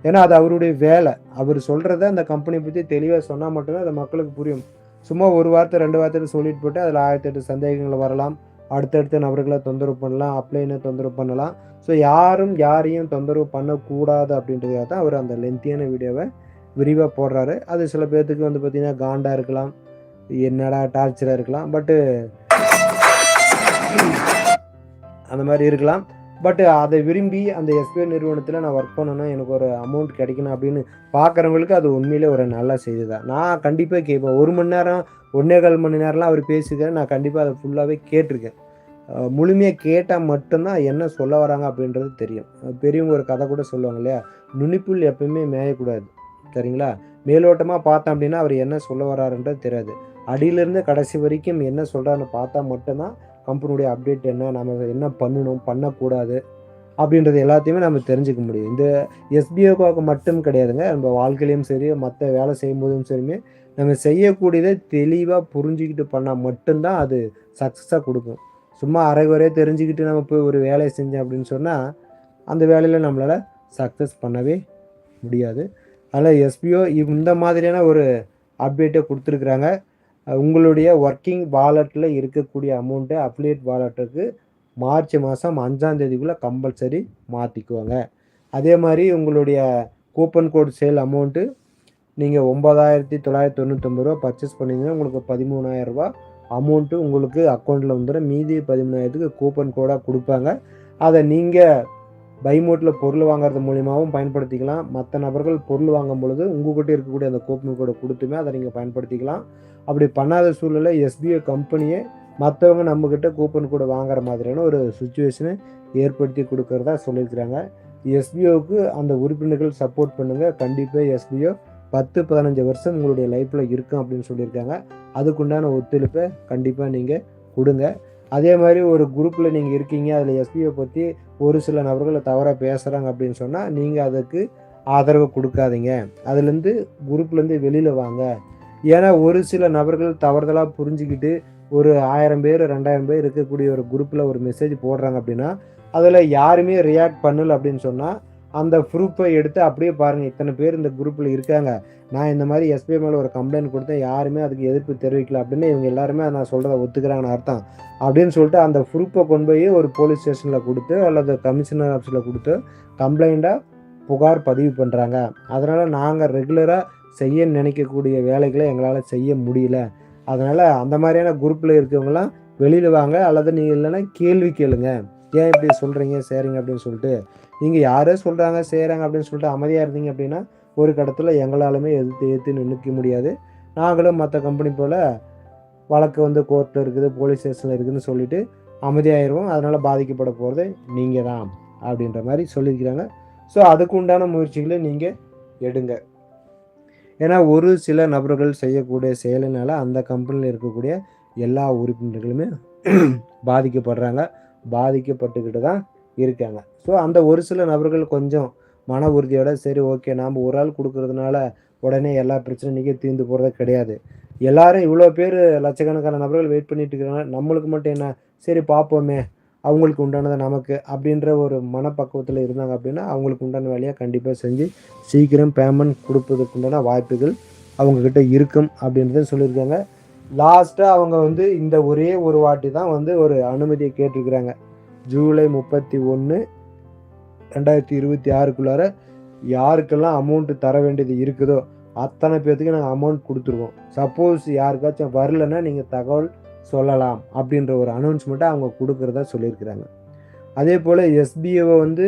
ஏன்னா அது அவருடைய வேலை. அவர் சொல்கிறத அந்த கம்பெனியை பற்றி தெளிவாக சொன்னால் மட்டும்தான் அது மக்களுக்கு புரியும். சும்மா ஒரு வார்த்தை 2 வார்த்தை சொல்லிட்டு போட்டு அதில் 1008 சந்தேகங்கள் வரலாம், அடுத்தடுத்த நபர்களை தொந்தரவு பண்ணலாம், அப்ளைனை தொந்தரவு பண்ணலாம். ஸோ யாரும் யாரையும் தொந்தரவு பண்ணக்கூடாது அப்படின்றதுக்காக தான் அவர் அந்த லென்த்தியான வீடியோவை விரிவாக போடுறாரு. அது சில பேர்த்துக்கு வந்து பார்த்திங்கன்னா காண்டாக இருக்கலாம், என்னடா டார்ச்சராக இருக்கலாம், பட்டு அந்த மாதிரி இருக்கலாம். பட் அதை விரும்பி அந்த எஸ்பிஐ நிறுவனத்தில் நான் ஒர்க் பண்ணணும், எனக்கு ஒரு அமௌண்ட் கிடைக்கணும் அப்படின்னு பார்க்குறவங்களுக்கு அது உண்மையிலே ஒரு நல்ல செய்தி தான். நான் கண்டிப்பாக கேட்பேன். 1 மணி நேரம் 1.25 மணி நேரம்லாம் அவர் பேசிக்கிறேன், நான் கண்டிப்பாக அதை ஃபுல்லாகவே கேட்டிருக்கேன். முழுமையாக கேட்டால் மட்டும்தான் என்ன சொல்ல வராங்க அப்படின்றது தெரியும். பெரியவங்க ஒரு கதை கூட சொல்லுவாங்க இல்லையா, நுனிப்புள் எப்பயுமே மேயக்கூடாது, சரிங்களா? மேலோட்டமாக பார்த்தோம் அப்படின்னா அவர் என்ன சொல்ல வராருன்றது தெரியாது. அடியிலேருந்து கடைசி வரைக்கும் என்ன சொல்கிறான்னு பார்த்தா மட்டும்தான் கம்பெனியுடைய அப்டேட் என்ன, நம்ம என்ன பண்ணணும் பண்ணக்கூடாது அப்படின்றது எல்லாத்தையுமே நம்ம தெரிஞ்சுக்க முடியும். இந்த எஸ்பிஓக்கு மட்டும் கிடையாதுங்க, நம்ம வாழ்க்கையிலையும் சரி மற்ற வேலை செய்யும்போதும் சரியுமே நம்ம செய்யக்கூடியதை தெளிவாக புரிஞ்சுக்கிட்டு பண்ணால் மட்டும்தான் அது சக்ஸஸாக கொடுக்கும். சும்மா அரைகுறையாக தெரிஞ்சுக்கிட்டு நம்ம போய் ஒரு வேலையை செஞ்சோம் அப்படின்னு சொன்னால் அந்த வேலையில் நம்மளால் சக்ஸஸ் பண்ணவே முடியாது. அதில் எஸ்பிஓ இந்த மாதிரியான ஒரு அப்டேட்டை கொடுத்துருக்குறாங்க. உங்களுடைய ஒர்க்கிங் வாலெட்டில் இருக்கக்கூடிய அமௌண்ட்டை அஃபிலியேட் வாலெட்டுக்கு மார்ச் மாதம் 5ஆம் தேதிக்குள்ளே கம்பல்சரி மாற்றிக்குவாங்க. அதே மாதிரி உங்களுடைய கூப்பன் கோட் சேல் அமௌண்ட்டு நீங்கள் ₹9,999 பர்ச்சேஸ் பண்ணிங்கன்னா உங்களுக்கு ₹13,000 அமௌண்ட்டு உங்களுக்கு அக்கௌண்ட்டில் வந்துடும். மீதி 13,000க்கு கூப்பன் கோடாக கொடுப்பாங்க. அதை நீங்கள் பைமோட்டில் பொருள் வாங்குறது மூலியமாகவும் பயன்படுத்திக்கலாம். மற்ற நபர்கள் பொருள் வாங்கும் பொழுது உங்கள்கிட்ட இருக்கக்கூடிய அந்த கூப்பன் கோடை கொடுத்துமே அதை நீங்கள் பயன்படுத்திக்கலாம். அப்படி பண்ணாத சூழ்நிலை எஸ்பிஐ கம்பெனியே மற்றவங்க நம்மக்கிட்ட கூப்பன் கோடை வாங்குற மாதிரியான ஒரு சுச்சுவேஷனை ஏற்படுத்தி கொடுக்கறதா சொல்லியிருக்கிறாங்க. எஸ்பிஓவுக்கு அந்த உறுப்பினர்கள் சப்போர்ட் பண்ணுங்கள். கண்டிப்பாக எஸ்பிஓ 10-15 வருஷம் உங்களுடைய லைஃப்பில் இருக்கும் அப்படின்னு சொல்லியிருக்காங்க. அதுக்குண்டான ஒத்துழைப்பை கண்டிப்பாக நீங்கள் கொடுங்க. அதே மாதிரி ஒரு குரூப்பில் நீங்கள் இருக்கீங்க, அதில் எஸ்பிஓ பற்றி ஒரு சில நபர்களை தவறாக பேசுகிறாங்க அப்படின்னு சொன்னால் நீங்கள் அதுக்கு ஆதரவு கொடுக்காதீங்க. அதுலேருந்து குரூப்லேருந்து வெளியில் வாங்க. ஏன்னா ஒரு சில நபர்கள் தவறுதலாக புரிஞ்சுக்கிட்டு ஒரு 1000 பேர் 2000 பேர் இருக்கக்கூடிய ஒரு குரூப்பில் ஒரு மெசேஜ் போடுறாங்க அப்படின்னா அதில் யாருமே ரியாக்ட் பண்ணல அப்படின்னு சொன்னால் அந்த ப்ரூஃபை எடுத்து அப்படியே பாருங்கள், இத்தனை பேர் இந்த குரூப்பில் இருக்காங்க, நான் இந்த மாதிரி எஸ்பிஐ மேலே ஒரு கம்ப்ளைண்ட் கொடுத்தேன், யாருமே அதுக்கு எதிர்ப்பு தெரிவிக்கல அப்படின்னு இவங்க எல்லாருமே நான் சொல்கிறத ஒத்துக்கிறாங்கன்னு அர்த்தம் அப்படின்னு சொல்லிட்டு அந்த ப்ரூஃபை கொண்டு போய் ஒரு போலீஸ் ஸ்டேஷனில் கொடுத்து அல்லது கமிஷனர் ஆஃபீஸில் கொடுத்து கம்ப்ளைண்ட்டாக புகார் பதிவு பண்ணுறாங்க. அதனால் நாங்கள் ரெகுலராக செய்ய நினைக்கக்கூடிய வேலைகளை எங்களால் செய்ய முடியல. அதனால் அந்த மாதிரியான குரூப்பில் இருக்கவங்களாம் வெளியில் வாங்க, அல்லது நீங்கள் இல்லைன்னா கேள்வி கேளுங்க, ஏன் இப்படி சொல்கிறீங்க செய்கிறீங்க அப்படின்னு சொல்லிட்டு. நீங்கள் யாரோ சொல்கிறாங்க செய்கிறாங்க அப்படின்னு சொல்லிட்டு அமைதியாக இருந்தீங்க அப்படின்னா ஒரு கடத்தில் எங்களாலுமே எதிர்த்து நிற்க முடியாது. நாங்களும் மற்ற கம்பெனி போல் வழக்கு வந்து கோர்ட்டில் இருக்குது, போலீஸ் ஸ்டேஷனில் இருக்குதுன்னு சொல்லிவிட்டு அமைதியாகிடுவோம். அதனால் பாதிக்கப்பட போகிறது நீங்கள் தான் அப்படின்ற மாதிரி சொல்லியிருக்கிறாங்க. ஸோ அதுக்கு உண்டான முயற்சிகளை நீங்கள் எடுங்க. ஏன்னா ஒரு சில நபர்கள் செய்யக்கூடிய செயலினால் அந்த கம்பெனியில் இருக்கக்கூடிய எல்லா உறுப்பினர்களுமே பாதிக்கப்படுறாங்க, பாதிக்கப்பட்டுக்கிட்டு தான் இருக்காங்க. ஸோ அந்த ஒரு சில நபர்கள் கொஞ்சம் மன உறுதியோட சரி ஓகே நாம் ஒரு ஆள் கொடுக்கறதுனால உடனே எல்லா பிரச்சனைக்கும் தீர்ந்து போகிறது கிடையாது. எல்லாரும் இவ்வளோ பேர் லட்சக்கணக்கான நபர்கள் வெயிட் பண்ணிட்டு இருக்கிறாங்க, நம்மளுக்கு மட்டும் என்ன, சரி பார்ப்போமே அவங்களுக்கு உண்டானதை நமக்கு அப்படின்ற ஒரு மனப்பக்குவத்தில் இருந்தாங்க அப்படின்னா அவங்களுக்கு உண்டான வேலையை கண்டிப்பாக செஞ்சு சீக்கிரம் பேமெண்ட் கொடுப்பதற்கு உண்டான வாய்ப்புகள் அவங்கக்கிட்ட இருக்கும் அப்படின்றத சொல்லியிருக்காங்க. லாஸ்ட்டாக அவங்க வந்து இந்த ஒரே ஒரு வாட்டி தான் வந்து ஒரு அனுமதியை கேட்டிருக்கிறாங்க. ஜூலை 31, 2026 யாருக்கெல்லாம் அமௌண்ட்டு தர வேண்டியது இருக்குதோ அத்தனை பேர்த்துக்கு நாங்கள் அமௌண்ட் கொடுத்துருவோம். சப்போஸ் யாருக்காச்சும் வரலன்னா நீங்கள் தகவல் சொல்லலாம் அப்படின்ற ஒரு அனௌன்ஸ்மெண்ட்டை அவங்க கொடுக்குறதா சொல்லியிருக்கிறாங்க. அதே போல் எஸ்பிஓவை வந்து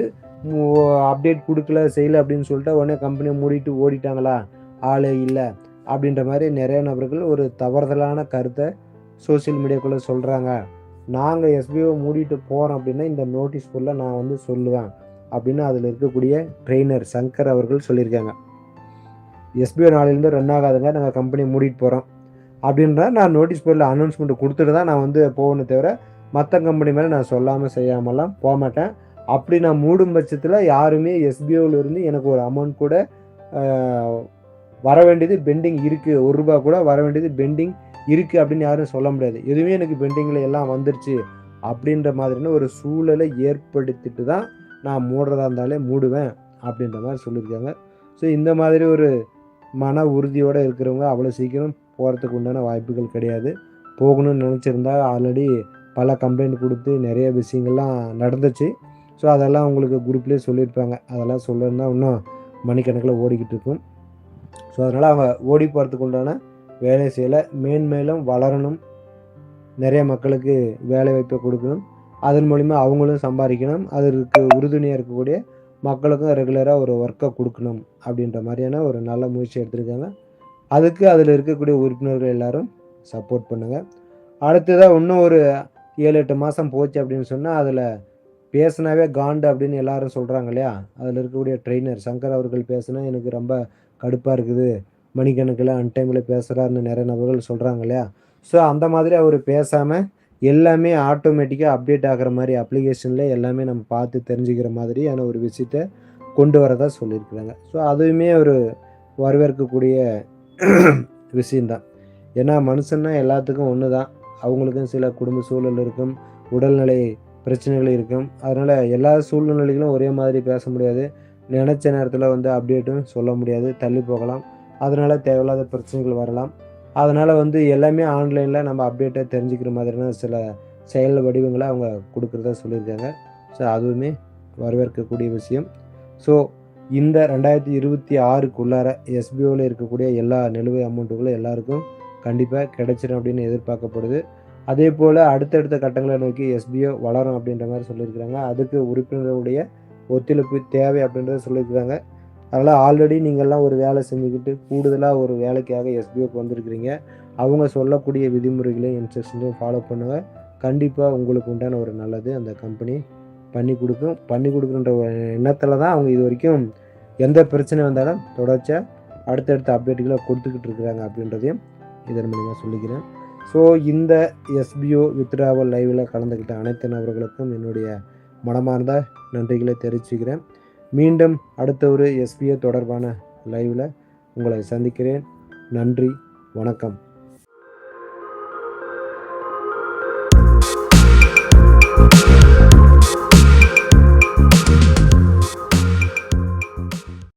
அப்டேட் கொடுக்கல செய்யலை அப்படின்னு சொல்லிட்டு உடனே கம்பெனியை மூடிட்டு ஓடிட்டாங்களா, ஆளே இல்லை அப்படின்ற மாதிரி நிறைய நபர்கள் ஒரு தவறுதலான கருத்தை சோசியல் மீடியாக்குள்ளே சொல்கிறாங்க. நாங்கள் எஸ்பிஓவை மூடிட்டு போகிறோம் அப்படின்னா இந்த நோட்டீஸ் போர்டில் நான் வந்து சொல்லுவேன் அப்படின்னு அதில் இருக்கக்கூடிய ட்ரெயினர் சங்கர் அவர்கள் சொல்லியிருக்காங்க. எஸ்பிஓ நாளிலேருந்து ரன் ஆகாதுங்க, நாங்கள் கம்பெனி மூடிட்டு போகிறோம் அப்படின்ற நான் நோட்டீஸ் போர்டில் அனௌன்ஸ்மெண்ட் கொடுத்துட்டு தான் நான் வந்து போகணும், தவிர மற்ற கம்பெனி மேலே நான் சொல்லாமல் செய்யாமலாம் போக மாட்டேன். அப்படி நான் மூடும் பட்சத்தில் யாருமே எஸ்பிஓவிலேருந்து எனக்கு ஒரு அமௌண்ட் கூட வர வேண்டியது பெண்டிங் இருக்குது, ₹1 கூட வர வேண்டியது பெண்டிங் இருக்குது அப்படின்னு யாரும் சொல்ல முடியாது. எதுவுமே எனக்கு பெண்டிங்கில் எல்லாம் வந்துருச்சு அப்படின்ற மாதிரியான ஒரு சூழலை ஏற்படுத்திட்டு தான் நான் மூடுறதா இருந்தாலே மூடுவேன் அப்படின்ற மாதிரி சொல்லியிருக்காங்க. ஸோ இந்த மாதிரி ஒரு மன உறுதியோடு இருக்கிறவங்க அவ்வளோ சீக்கிரம் போகிறதுக்கு உண்டான வாய்ப்புகள் கிடையாது. போகணும்னு நினச்சிருந்தா ஆல்ரெடி பல கம்ப்ளைண்ட் கொடுத்து நிறைய விஷயங்கள்லாம் நடந்துச்சு. ஸோ அதெல்லாம் உங்களுக்கு குரூப்லேயே சொல்லியிருப்பாங்க. அதெல்லாம் சொல்லணுன்னா இன்னும் மணிக்கணக்கில் ஓடிக்கிட்டு இருக்கும். ஸோ அதனால் அவங்க ஓடி போகிறதுக்கு உண்டான வேலை செய்யலை, மேன்மேலும் வளரணும், நிறைய மக்களுக்கு வேலை வாய்ப்பை கொடுக்கணும், அதன் மூலிமா அவங்களும் சம்பாதிக்கணும், அதற்கு உறுதுணையாக இருக்கக்கூடிய மக்களுக்கும் ரெகுலராக ஒரு ஒர்க்கை கொடுக்கணும் அப்படின்ற மாதிரியான ஒரு நல்ல முயற்சி எடுத்திருக்காங்க. அதுக்கு அதில் இருக்கக்கூடிய உறுப்பினர்கள் எல்லோரும் சப்போர்ட் பண்ணுங்கள். அடுத்ததாக இன்னும் ஒரு 7-8 மாதம் போச்சு அப்படின்னு சொன்னால் அதில் பேசினாவே காண்டு அப்படின்னு எல்லாரும் சொல்கிறாங்க இல்லையா, அதில் இருக்கக்கூடிய ட்ரெயினர் சங்கர் அவர்கள் பேசினா எனக்கு ரொம்ப கடுப்பாக இருக்குது, மணிக்கணக்கில் அன்டைமில் பேசுகிறாருன்னு நிறைய நபர்கள் சொல்கிறாங்க இல்லையா. ஸோ அந்த மாதிரி அவர் பேசாமல் எல்லாமே ஆட்டோமேட்டிக்காக அப்டேட் ஆகிற மாதிரி அப்ளிகேஷனில் எல்லாமே நம்ம பார்த்து தெரிஞ்சுக்கிற மாதிரியான ஒரு விஷயத்தை கொண்டு வரதா சொல்லியிருக்கிறாங்க. ஸோ அதுவுமே ஒரு வரவேற்கக்கூடிய விஷயந்தான். ஏன்னா மனுஷன்னா எல்லாத்துக்கும் ஒன்று தான், அவங்களுக்கும் சில குடும்ப சூழல் இருக்கும், உடல்நிலை பிரச்சனைகள் இருக்கும். அதனால் எல்லா சூழ்நிலைகளும் ஒரே மாதிரி பேச முடியாது, நினச்ச நேரத்தில் வந்து அப்டேட்டும் சொல்ல முடியாது, தள்ளி போகலாம். அதனால் தேவையில்லாத பிரச்சனைகள் வரலாம். அதனால் வந்து எல்லாமே ஆன்லைனில் நம்ம அப்டேட்டாக தெரிஞ்சுக்கிற மாதிரியான சில செயல் வடிவங்களை அவங்க கொடுக்குறதா சொல்லியிருக்காங்க. ஸோ அதுவுமே வரவேற்கக்கூடிய விஷயம். ஸோ இந்த 2026க்குள்ளார எஸ்பிஓவில் இருக்கக்கூடிய எல்லா நிலுவை அமௌண்ட்டுகளும் எல்லாருக்கும் கண்டிப்பாக கிடைச்சிடும் அப்படின்னு எதிர்பார்க்கப்படுது. அதே போல் அடுத்தடுத்த கட்டங்களை நோக்கி எஸ்பிஓ வளரும் அப்படின்ற மாதிரி சொல்லியிருக்கிறாங்க. அதுக்கு உறுப்பினர்களுடைய ஒத்துழைப்பு தேவை அப்படின்றத சொல்லியிருக்கிறாங்க. அதனால் ஆல்ரெடி நீங்கள்லாம் ஒரு வேலை செஞ்சுக்கிட்டு கூடுதலாக ஒரு வேலைக்காக எஸ்பிஓக்கு வந்திருக்கிறீங்க. அவங்க சொல்லக்கூடிய விதிமுறைகளையும் இன்ஸ்ட்ரக்ஷனையும் ஃபாலோ பண்ணுங்கள். கண்டிப்பாக உங்களுக்கு உண்டான ஒரு நல்லது அந்த கம்பெனி பண்ணி கொடுக்குன்ற எண்ணத்தில் தான் அவங்க இது வரைக்கும் எந்த பிரச்சனை வந்தாலும் தொடர்ச்சியாக அடுத்தடுத்த அப்டேட்டுகளை கொடுத்துக்கிட்டு இருக்கிறாங்க அப்படின்றதையும் இதன் மூலமாக சொல்லிக்கிறேன். ஸோ இந்த எஸ்பிஓ வித்ட்ராவல் லைவில் கலந்துக்கிட்ட அனைத்து நபர்களுக்கும் என்னுடைய மனமார்ந்த நன்றிகளை தெரிவிச்சுக்கிறேன். மீண்டும் அடுத்த ஒரு எஸ்பிஓ தொடர்பான லைவில் உங்களை சந்திக்கிறேன். நன்றி, வணக்கம்.